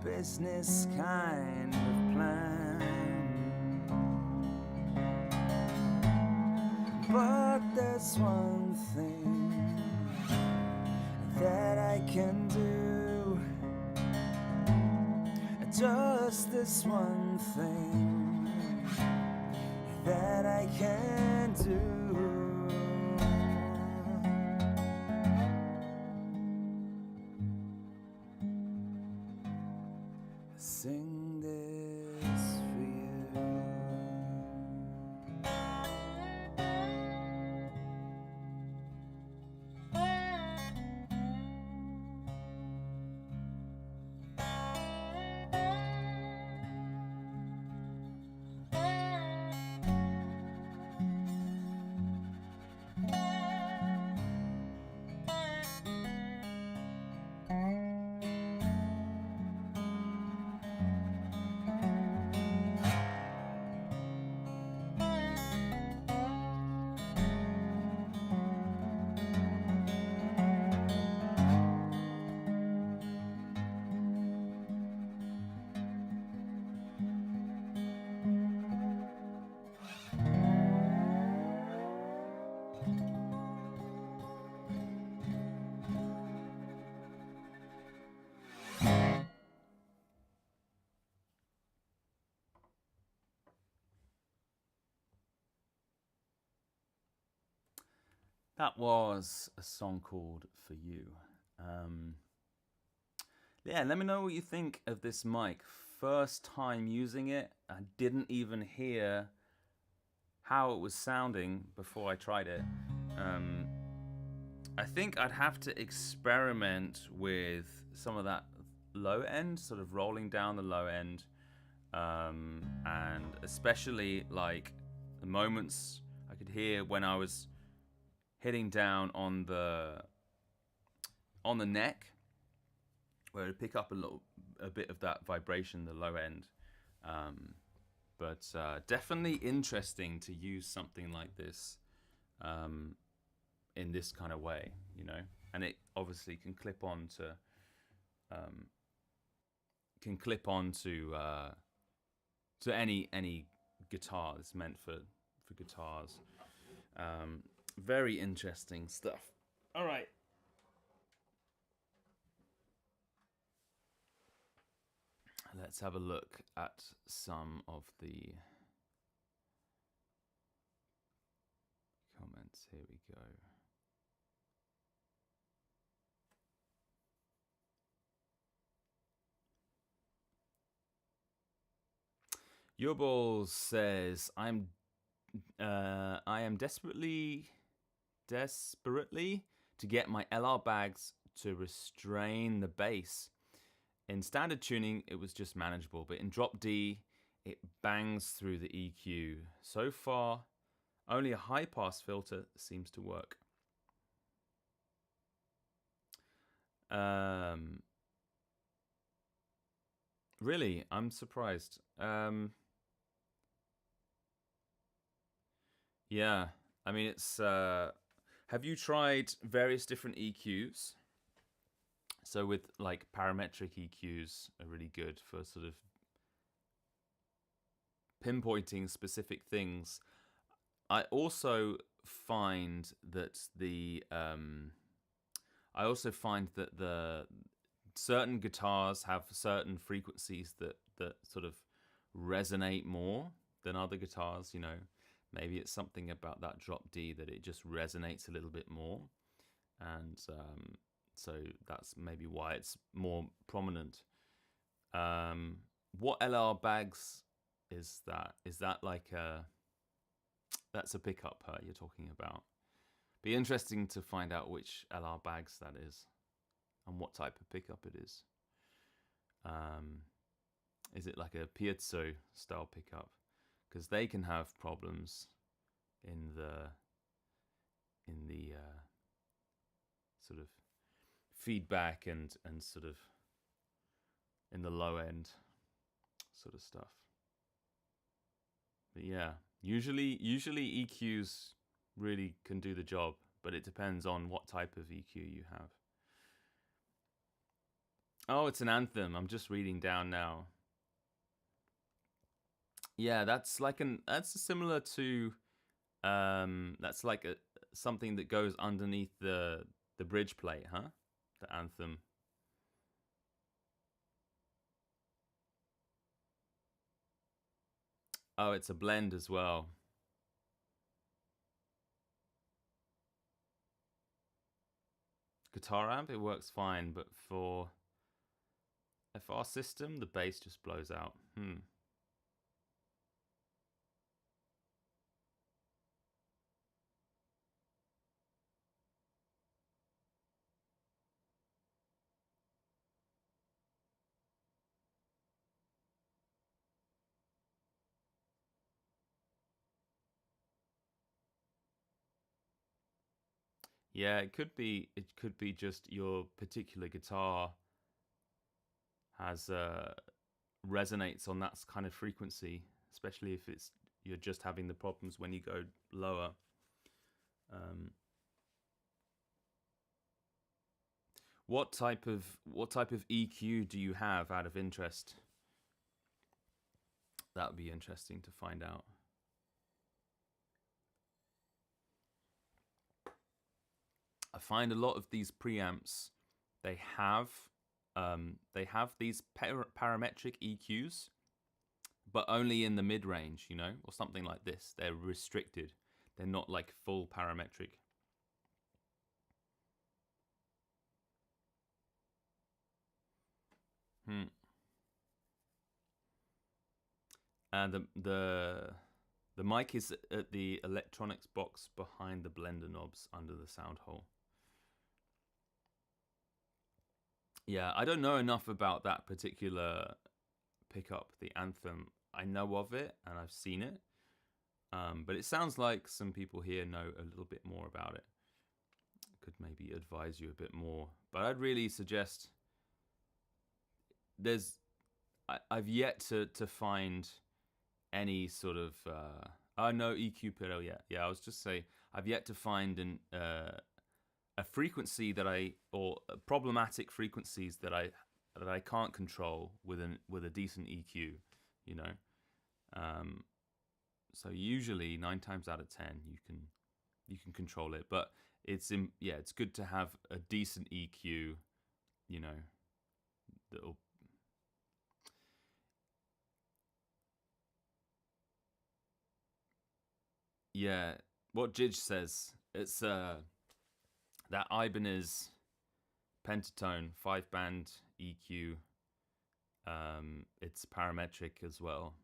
business kind of plan. But there's one thing that I can do. Just this one thing that I can do. Sing this for you. That was a song called For You. Um, yeah, let me know what you think of this mic. First time using it, I didn't even hear how it was sounding before I tried it. Um, I think I'd have to experiment with some of that low end, sort of rolling down the low end, and especially like the moments I could hear when I was hitting down on the neck, where it pick up a bit of that vibration, the low end. But definitely interesting to use something like this in this kind of way, you know. And it obviously can clip on to any guitar. It's meant for guitars. Very interesting stuff. All right. Let's have a look at some of the comments. Here we go. Your Balls says, I am desperately to get my LR bags to restrain the bass. In standard tuning, it was just manageable, but in drop D, it bangs through the EQ. So far, only a high pass filter seems to work. Really, I'm surprised. Yeah, I mean, it's. Have you tried various different EQs? So with like parametric EQs are really good for sort of pinpointing specific things. I also find that the certain guitars have certain frequencies that sort of resonate more than other guitars, you know. Maybe it's something about that drop D that it just resonates a little bit more. And so that's maybe why it's more prominent. What LR bags is that? Is that like that's a pickup you're talking about? Be interesting to find out which LR bags that is and what type of pickup it is. Is it like a piezo style pickup? Because they can have problems in the sort of feedback and sort of in the low end sort of stuff. But yeah, usually EQs really can do the job, but it depends on what type of EQ you have. Oh, it's an Anthem. I'm just reading down now. Yeah, that's similar to that's like something that goes underneath the bridge plate, huh? The Anthem. Oh, it's a blend as well. Guitar amp, it works fine, but for FR system, the bass just blows out. Yeah, it could be just your particular guitar has resonates on that kind of frequency, especially if you're just having the problems when you go lower. What type of EQ do you have out of interest? That would be interesting to find out. I find a lot of these preamps, they have these parametric EQs, but only in the mid range, you know, or something like this. They're restricted. They're not like full parametric. Hmm. And the mic is at the electronics box behind the blender knobs under the sound hole. Yeah, I don't know enough about that particular pickup, the Anthem. I know of it and I've seen it, but it sounds like some people here know a little bit more about it. Could maybe advise you a bit more, but I'd really suggest I've yet to find any sort of no EQ pedal yet. Yeah, I was just say I've yet to find a frequency that or problematic frequencies that I can't control with a decent EQ, you know. So usually 9 times out of 10 you can control it, but it's good to have a decent EQ, you know, that'll. Yeah, what Jidge says, it's that Ibanez Pentatone 5-band EQ. It's parametric as well.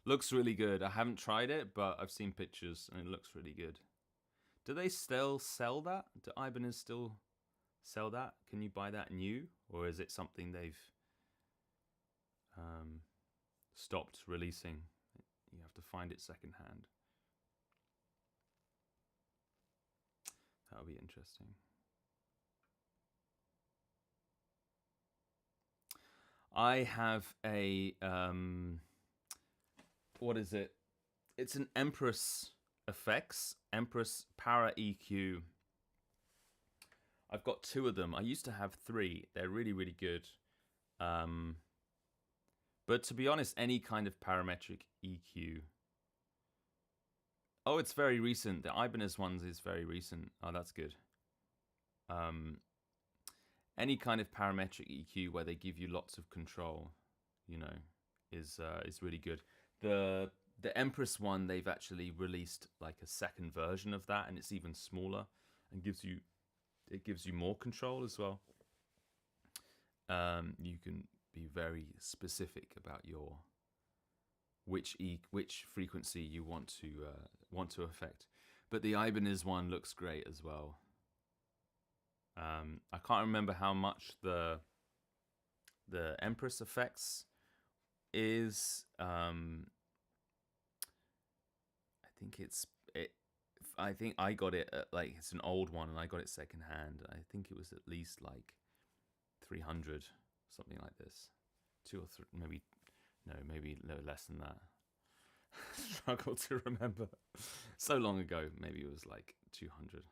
Looks really good. I haven't tried it, but I've seen pictures and it looks really good. Do they still sell that? Do Ibanez still sell that? Can you buy that new, or is it something they've stopped releasing? You have to find it secondhand. That would be interesting. I have a what is it? It's an Empress Effects, Empress Para EQ. I've got 2 of them. I used to have 3. They're really, really good. But to be honest, any kind of parametric EQ. Oh, it's very recent. The Ibanez ones is very recent. Oh, that's good. Any kind of parametric EQ where they give you lots of control, you know, is really good. The Empress one, they've actually released like a second version of that, and it's even smaller and gives you more control as well. You can be very specific about your which frequency you want to affect. But the Ibanez one looks great as well. I can't remember how much the Empress Effects is. I think I got it at, like, it's an old one and I got it secondhand. I think it was at least like 300, something like this. 2 or 3, maybe no less than that. Struggle to remember. So long ago, maybe it was like 200.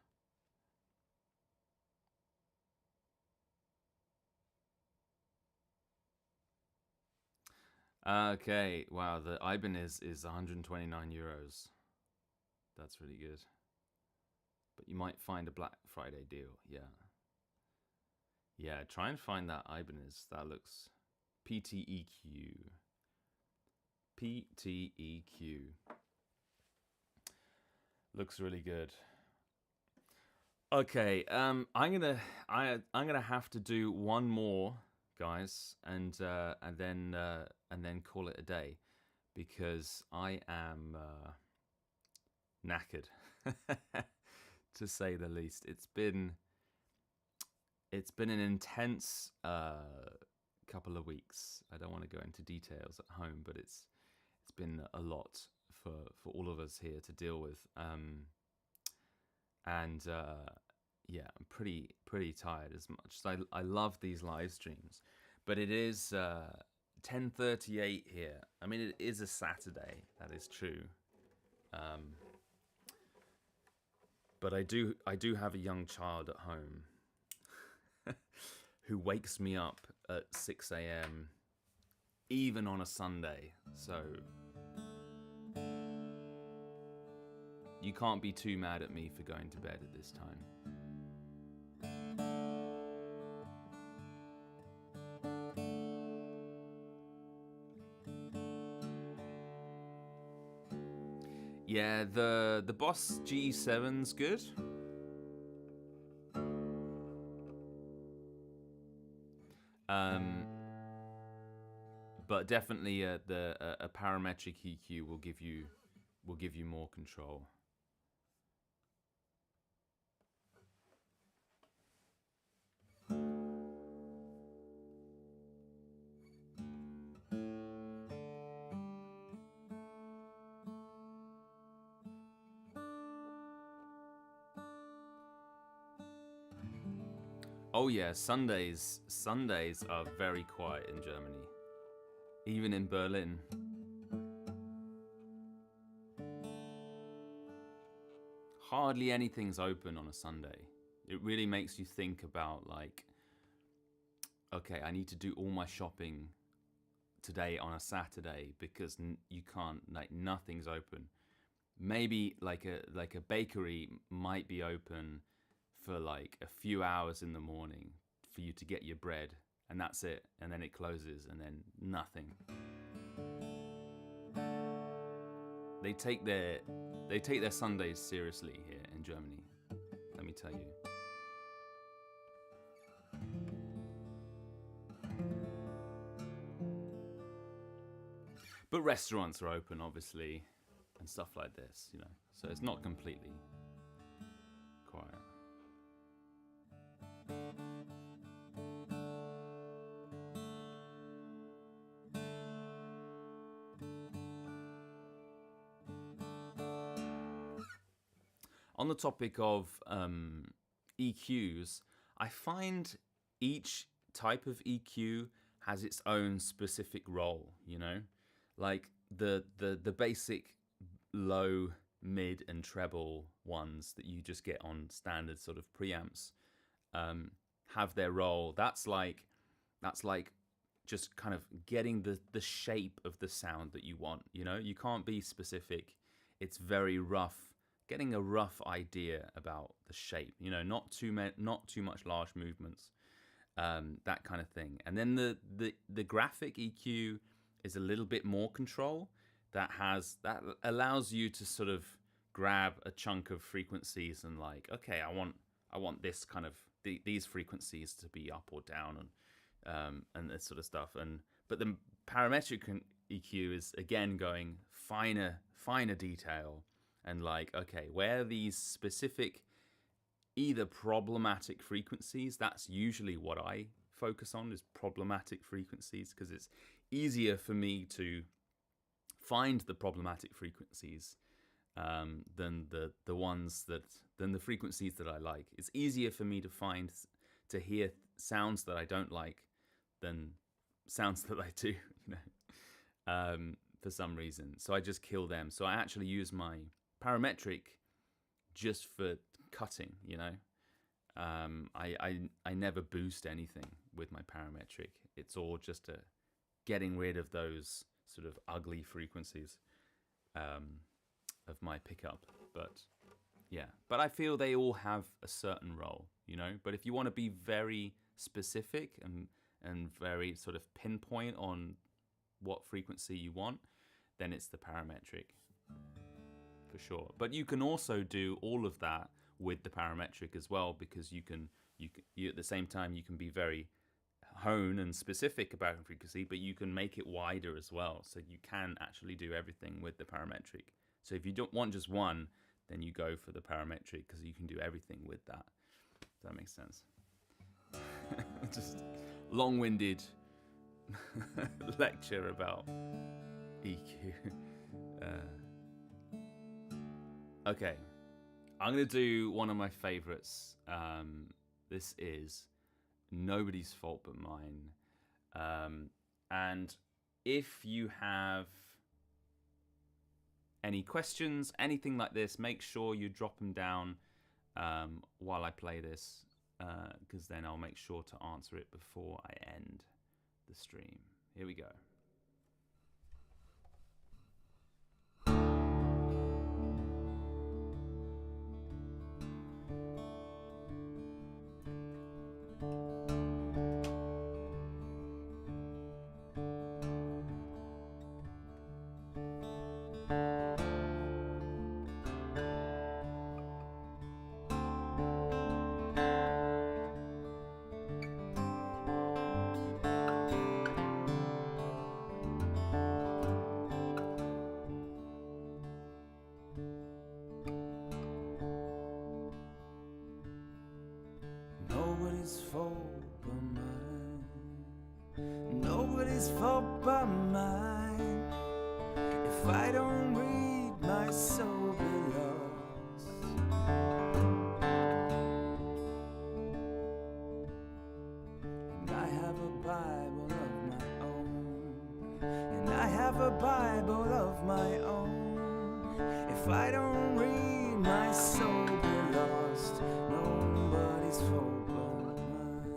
Okay, wow, the Ibanez is 129 euros. That's really good. But you might find a Black Friday deal, yeah. Yeah, try and find that Ibanez. That looks PTEQ. PTEQ. Looks really good. Okay, I'm gonna have to do one more, guys, and then call it a day, because I am knackered, to say the least. It's been an intense couple of weeks. I don't want to go into details at home, but it's been a lot for all of us here to deal with. Yeah, I'm pretty tired. As much as I love these live streams, but it is 10:38 here. I mean, it is a Saturday, that is true. But I do have a young child at home who wakes me up at 6 a.m. even on a Sunday. So you can't be too mad at me for going to bed at this time. Yeah, the Boss G7's good. But definitely a parametric EQ will give you more control. Oh yeah, Sundays are very quiet in Germany. Even in Berlin. Hardly anything's open on a Sunday. It really makes you think about, like, okay, I need to do all my shopping today on a Saturday because you can't, like, nothing's open. Maybe like a bakery might be open for like a few hours in the morning for you to get your bread, and that's it, and then it closes, and then nothing. They take their Sundays seriously here in Germany, let me tell you. But restaurants are open, obviously, and stuff like this, you know, so it's not completely quiet. On the topic of EQs, I find each type of EQ has its own specific role, you know? Like the basic low, mid, and treble ones that you just get on standard sort of preamps have their role. That's like just kind of getting the shape of the sound that you want, you know? You can't be specific. It's very rough. Getting a rough idea about the shape, you know, not too much large movements, that kind of thing. And then the graphic EQ is a little bit more control. That allows you to sort of grab a chunk of frequencies and, like, okay, I want this kind of these frequencies to be up or down, and this sort of stuff. But the parametric EQ is again going finer detail. And, like, okay, where these specific either problematic frequencies, that's usually what I focus on, is problematic frequencies, because it's easier for me to find the problematic frequencies than the frequencies that I like. It's easier for me to hear sounds that I don't like than sounds that I do, you know, for some reason. So I just kill them. So I actually use my parametric just for cutting, you know. I never boost anything with my parametric. It's all just getting rid of those sort of ugly frequencies of my pickup. But yeah, but I feel they all have a certain role, you know. But if you want to be very specific and very sort of pinpoint on what frequency you want, then it's the parametric. For sure. But you can also do all of that with the parametric as well, because you at the same time you can be very hone and specific about frequency, but you can make it wider as well. So you can actually do everything with the parametric. So if you don't want just one, then you go for the parametric, because you can do everything with that. Does that make sense? Just long-winded lecture about EQ. Okay, I'm going to do one of my favorites. This is Nobody's Fault But Mine. And if you have any questions, anything like this, make sure you drop them down while I play this, because then I'll make sure to answer it before I end the stream. Here we go. nobody's fault but mine. If I don't read, my soul be lost. And I have a Bible of my own. And I have a Bible of my own. If I don't read, my soul be lost. Nobody's fault but mine.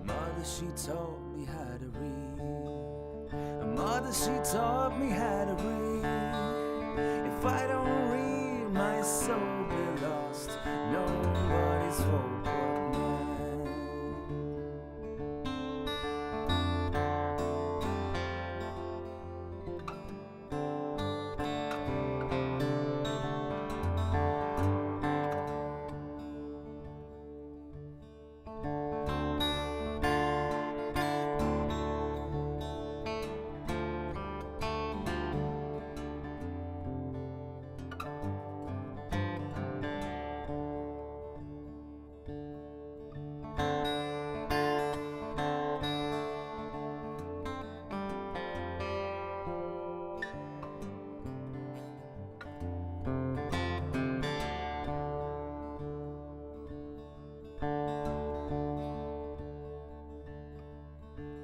Mother, she taught me how to read. Mother, she taught me how to read. If I don't read, my soul be lost. Nobody's fault but mine.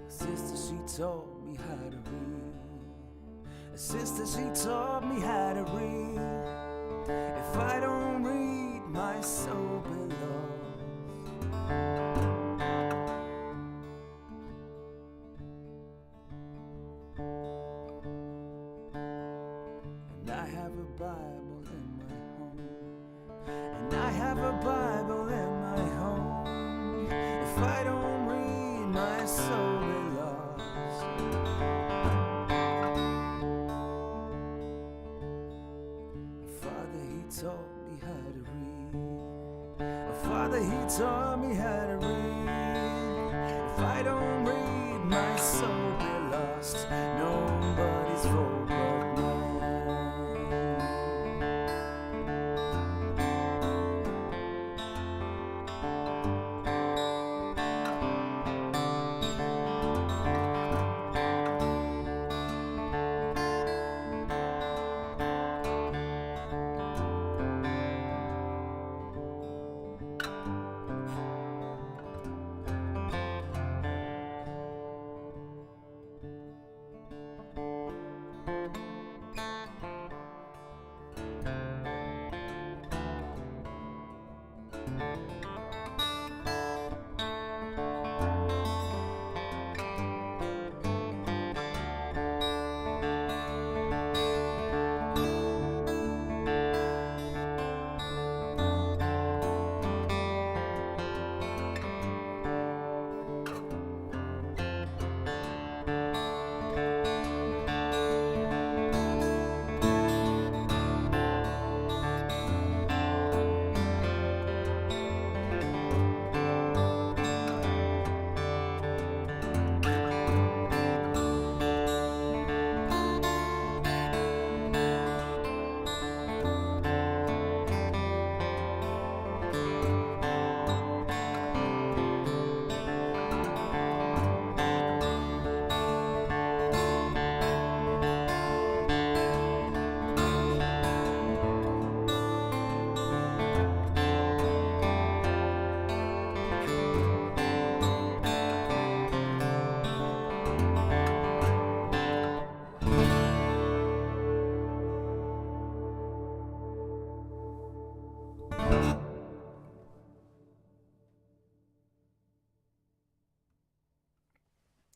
Sister, she taught me how to read. Sister, she taught me how to read. If I don't read, my soul be lost. And I have a Bible in my home. And I have a Bible in my home. If I don't read, my soul be lost. Father, he taught me how to read. Father, he taught me how to read. If I don't read, my soul be lost. Nobody's fault but mine.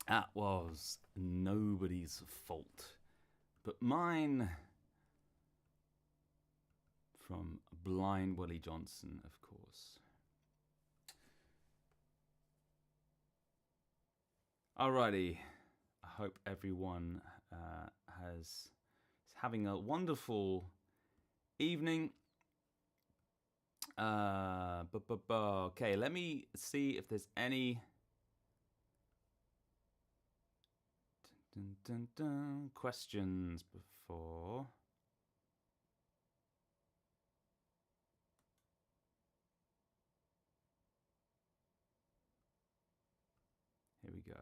That was Nobody's Fault But Mine from Blind Willie Johnson, of course. Alrighty, I hope everyone is having a wonderful evening. Okay, let me see if there's any questions before. go.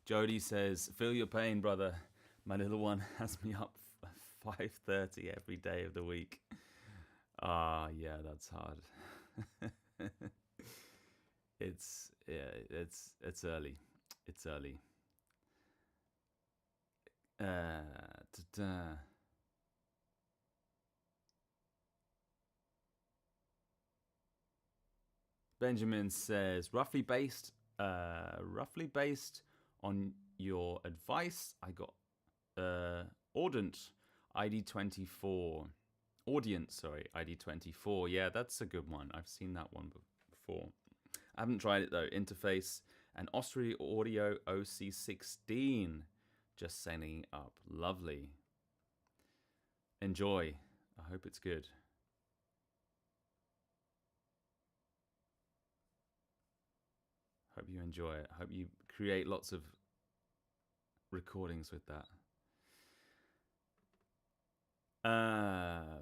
Jody says, "Feel your pain, brother. My little one has me up 5:30 every day of the week." Ah, yeah, that's hard. It's early. It's early. Ta-da. Benjamin says, roughly based on your advice, I got Audient ID24. Audience, sorry, ID24. Yeah, that's a good one. I've seen that one before. I haven't tried it though. Interface and Osprey Audio OC16. Just setting up. Lovely. Enjoy. I hope it's good. Hope you enjoy it. Hope you create lots of recordings with that.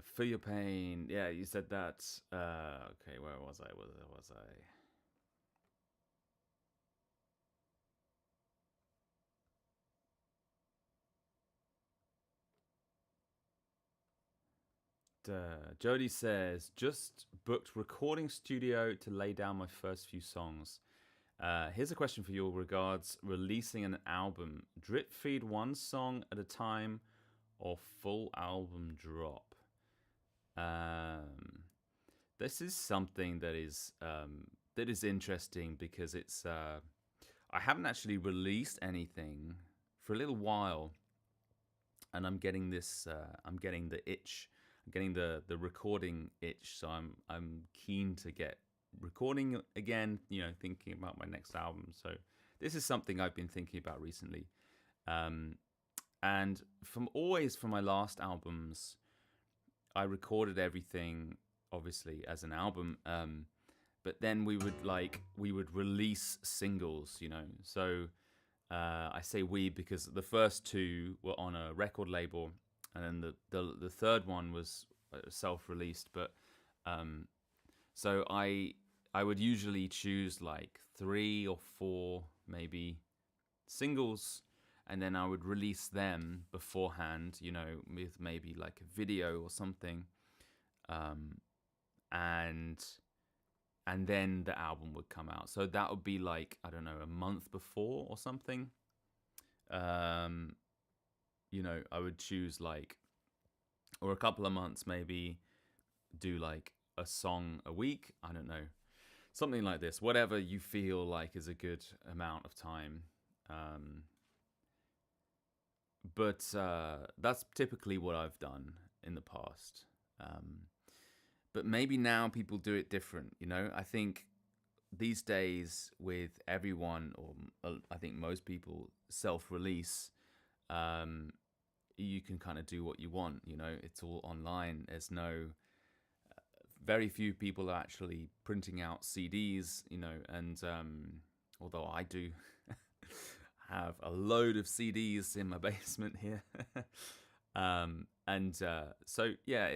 Feel your pain. Yeah, you said that. Okay, where was I? Where was I? Jody says, just booked recording studio to lay down my first few songs. Here's a question for you regards releasing an album. Drip feed one song at a time or full album drop? This is something that is interesting because it's I haven't actually released anything for a little while, and I'm getting this. I'm getting the itch. I'm getting the recording itch. So I'm keen to get recording again. You know, thinking about my next album. So this is something I've been thinking about recently. And from my last albums, I recorded everything obviously as an album. But then we would release singles, you know. So I say we because the first two were on a record label, and then the third one was self-released. But so I would usually choose like 3 or 4 maybe singles, and then I would release them beforehand, you know, with maybe like a video or something, and then the album would come out. So that would be like, I don't know, a month before or something. You know, I would choose like, or a couple of months maybe, do like a song a week. I don't know, something like this. Whatever you feel like is a good amount of time. But that's typically what I've done in the past. But maybe now people do it different, you know? I think these days with everyone, or I think most people self-release, you can kind of do what you want, you know? It's all online. There's no... very few people are actually printing out CDs, you know, and although I do have a load of CDs in my basement here. So yeah,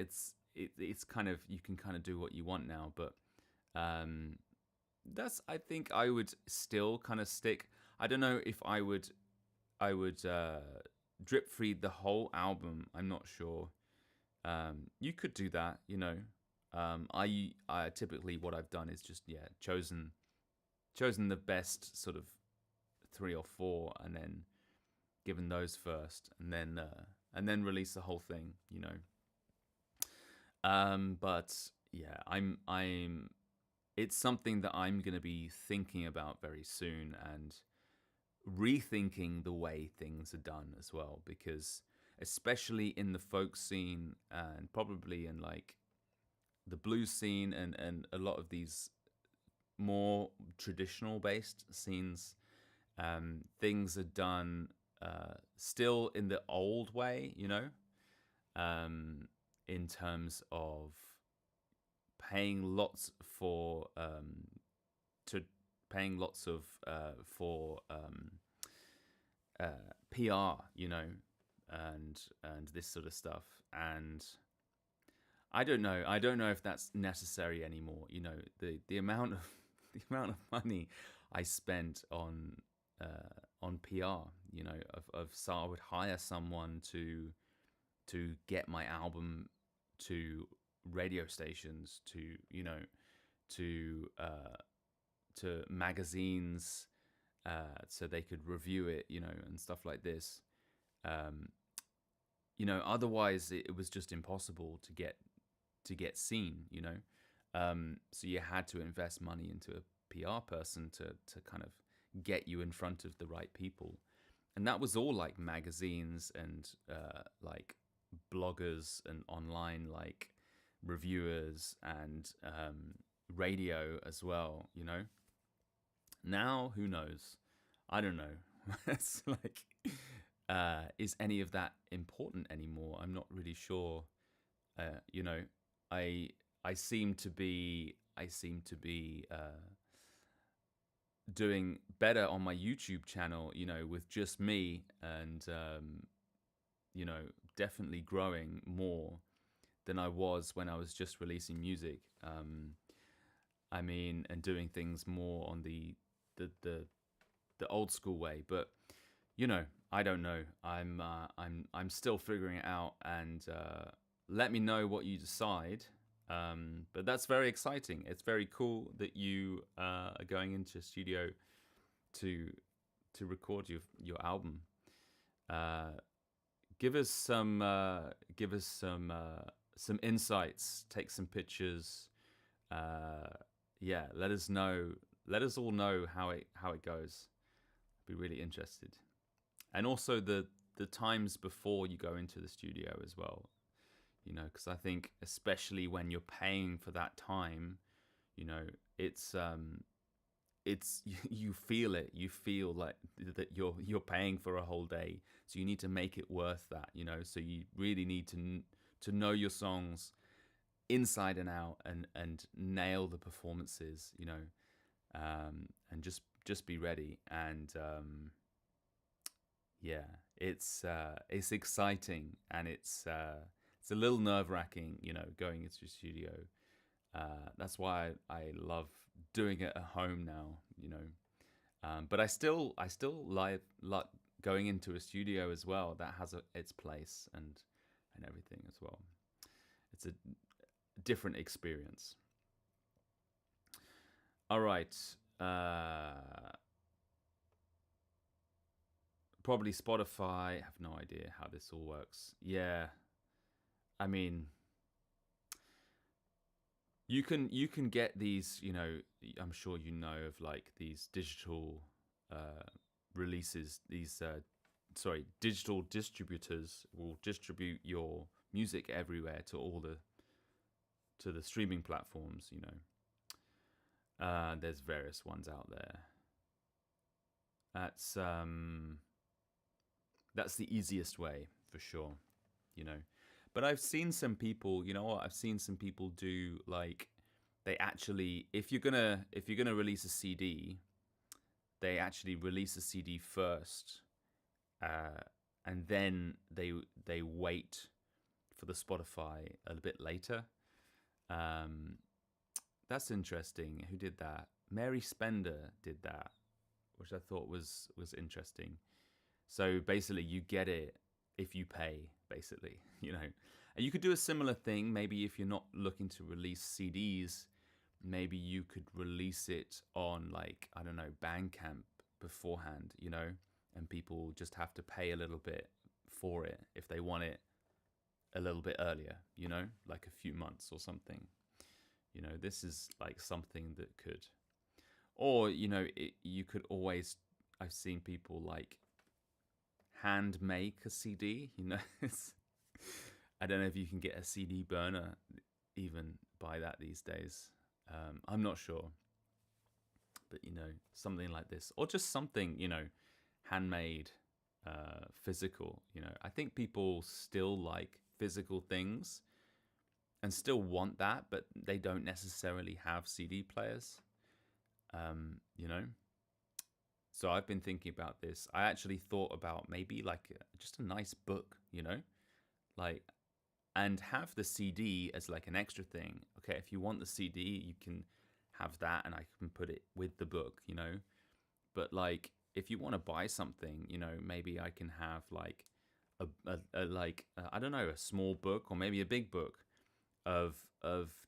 it's kind of, you can kind of do what you want now, but that's, I think I would still kind of stick. I don't know if I would drip feed the whole album. I'm not sure. You could do that, you know. I typically, what I've done is just chosen the best sort of 3 or 4, and then given those first, and then release the whole thing, you know. But yeah, it's something that I'm gonna be thinking about very soon, and rethinking the way things are done as well, because especially in the folk scene, and probably in like the blues scene, and a lot of these more traditional based scenes, things are done still in the old way, you know, in terms of paying lots for PR, you know, and this sort of stuff. And I don't know. I don't know if that's necessary anymore. You know, the amount of the amount of money I spent on PR. You know, so I would hire someone to get my album to radio stations, to to magazines, so they could review it, and stuff like this. Um, Otherwise it was just impossible to get seen. So you had to invest money into a PR person to kind of get you in front of the right people, and that was all like magazines and like bloggers and online like reviewers and radio as well. Now who knows? I don't know. It's like, is any of that important anymore? I'm not really sure. uh, you know I seem to be doing better on my YouTube channel, with just me, and definitely growing more than I was when I was just releasing music. I mean, and doing things more on the old school way. But I don't know. I'm still figuring it out, and let me know what you decide. But that's very exciting. It's very cool that you are going into a studio to record your album. Give us some insights. Take some pictures. Yeah, let us know. Let us all know how it goes. I'd be really interested. And also the times before you go into the studio as well. Because I think especially when you're paying for that time, it's you feel it. You feel like that you're paying for a whole day, so you need to make it worth that. So you really need to know your songs inside and out, and nail the performances. And just be ready. And yeah, it's exciting, and it's a little nerve-wracking, going into the studio. That's why I love doing it at home now, But I still like going into a studio as well. That has its place and everything as well. It's a different experience. All right. Probably Spotify. I have no idea how this all works. Yeah. I mean, you can get these, I'm sure of like these digital releases. These digital distributors will distribute your music everywhere to the streaming platforms. There's various ones out there. That's the easiest way for sure. But I've seen some people, I've seen some people do like, they actually, if you're gonna release a CD, they actually release a CD first, and then they wait for the Spotify a bit later. That's interesting. Who did that? Mary Spender did that, which I thought was interesting. So basically, you get it if you pay, basically, And you could do a similar thing. Maybe if you're not looking to release CDs, maybe you could release it on, like, I don't know, Bandcamp beforehand, and people just have to pay a little bit for it if they want it a little bit earlier, like a few months or something. This is like something that could, or, you could always, I've seen people like hand make a CD, I don't know if you can get a CD burner even by that these days. I'm not sure, but something like this, or just something handmade, physical. I think people still like physical things and still want that, but they don't necessarily have CD players. So I've been thinking about this. I actually thought about maybe like just a nice book, like and have the CD as like an extra thing. Okay, if you want the CD, you can have that, and I can put it with the book, you know. But like, if you want to buy something, you know, maybe I can have like I don't know, a small book or maybe a big book of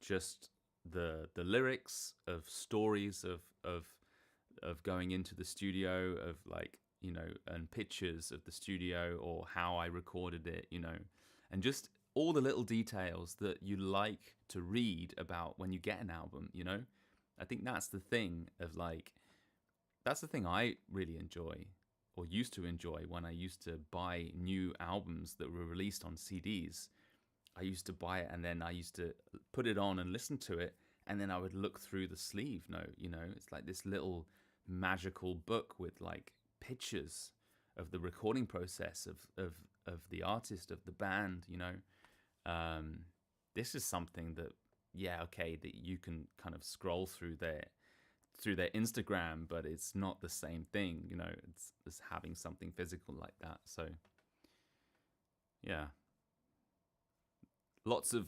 just the lyrics, of stories of going into the studio, of like, you know, and pictures of the studio or how I recorded it, you know, and just all the little details that you like to read about when you get an album, you know. I think that's the thing of like, that's the thing I really enjoy, or used to enjoy, when I used to buy new albums that were released on CDs. I used to buy it, and then I used to put it on and listen to it, and then I would look through the sleeve note, you know. It's like this little magical book with like pictures of the recording process of the artist, of the band, you know. This is something that, yeah, okay, that you can kind of scroll through their Instagram, but it's not the same thing, you know. It's having something physical like that. So yeah,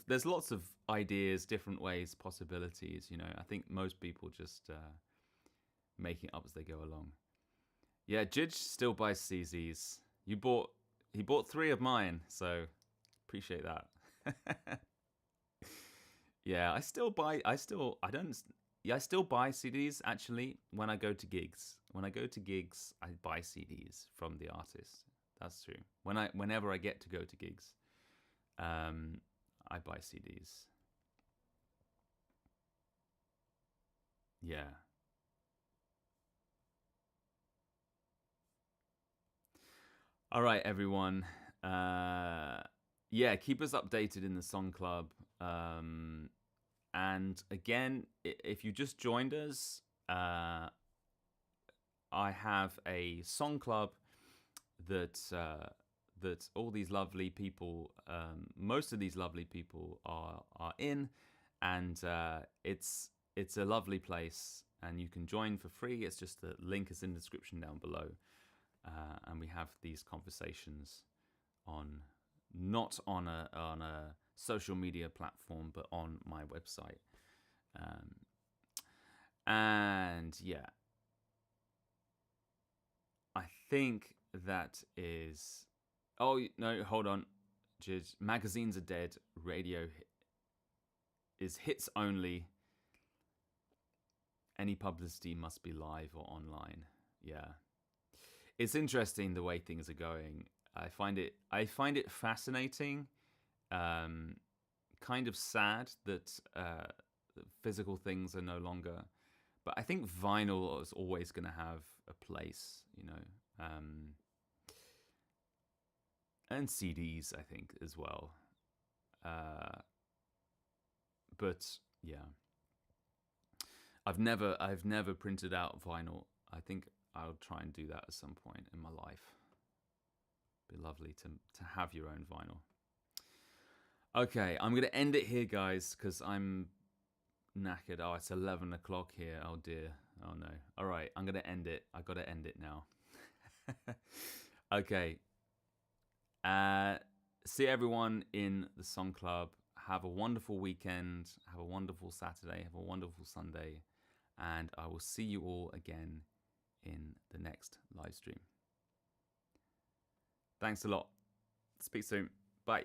there's lots of ideas, different ways, possibilities, you know. I think most people just make it up as they go along. Yeah, Jidge still buys CZs. He bought 3 of mine, so appreciate that. Yeah, I still buy CDs actually when I go to gigs. When I go to gigs, I buy CDs from the artist. That's true. Whenever I get to go to gigs, I buy CDs. Yeah. All right, everyone. Yeah, keep us updated in the Song Club. And again, if you just joined us, I have a Song Club that that all these lovely people, most of these lovely people are in, and it's a lovely place, and you can join for free. It's just the link is in the description down below, and we have these conversations on not on a social media platform, but on my website. And yeah, I think that is. Oh no, hold on. Just magazines are dead. Radio is hits only. Any publicity must be live or online. Yeah, it's interesting the way things are going. I find it fascinating. Kind of sad that physical things are no longer. But I think vinyl is always going to have a place, you know. And CDs, I think, as well. But yeah, I've never printed out vinyl. I think I'll try and do that at some point in my life. Be lovely to have your own vinyl. Okay, I'm gonna end it here, guys, because I'm knackered. Oh, it's 11 o'clock here. Oh dear. Oh no. All right, I'm gonna end it. I gotta end it now. Okay. See everyone in the Song Club. Have a wonderful weekend. Have a wonderful Saturday. Have a wonderful Sunday. And I will see you all again in the next live stream. Thanks a lot. Speak soon. Bye.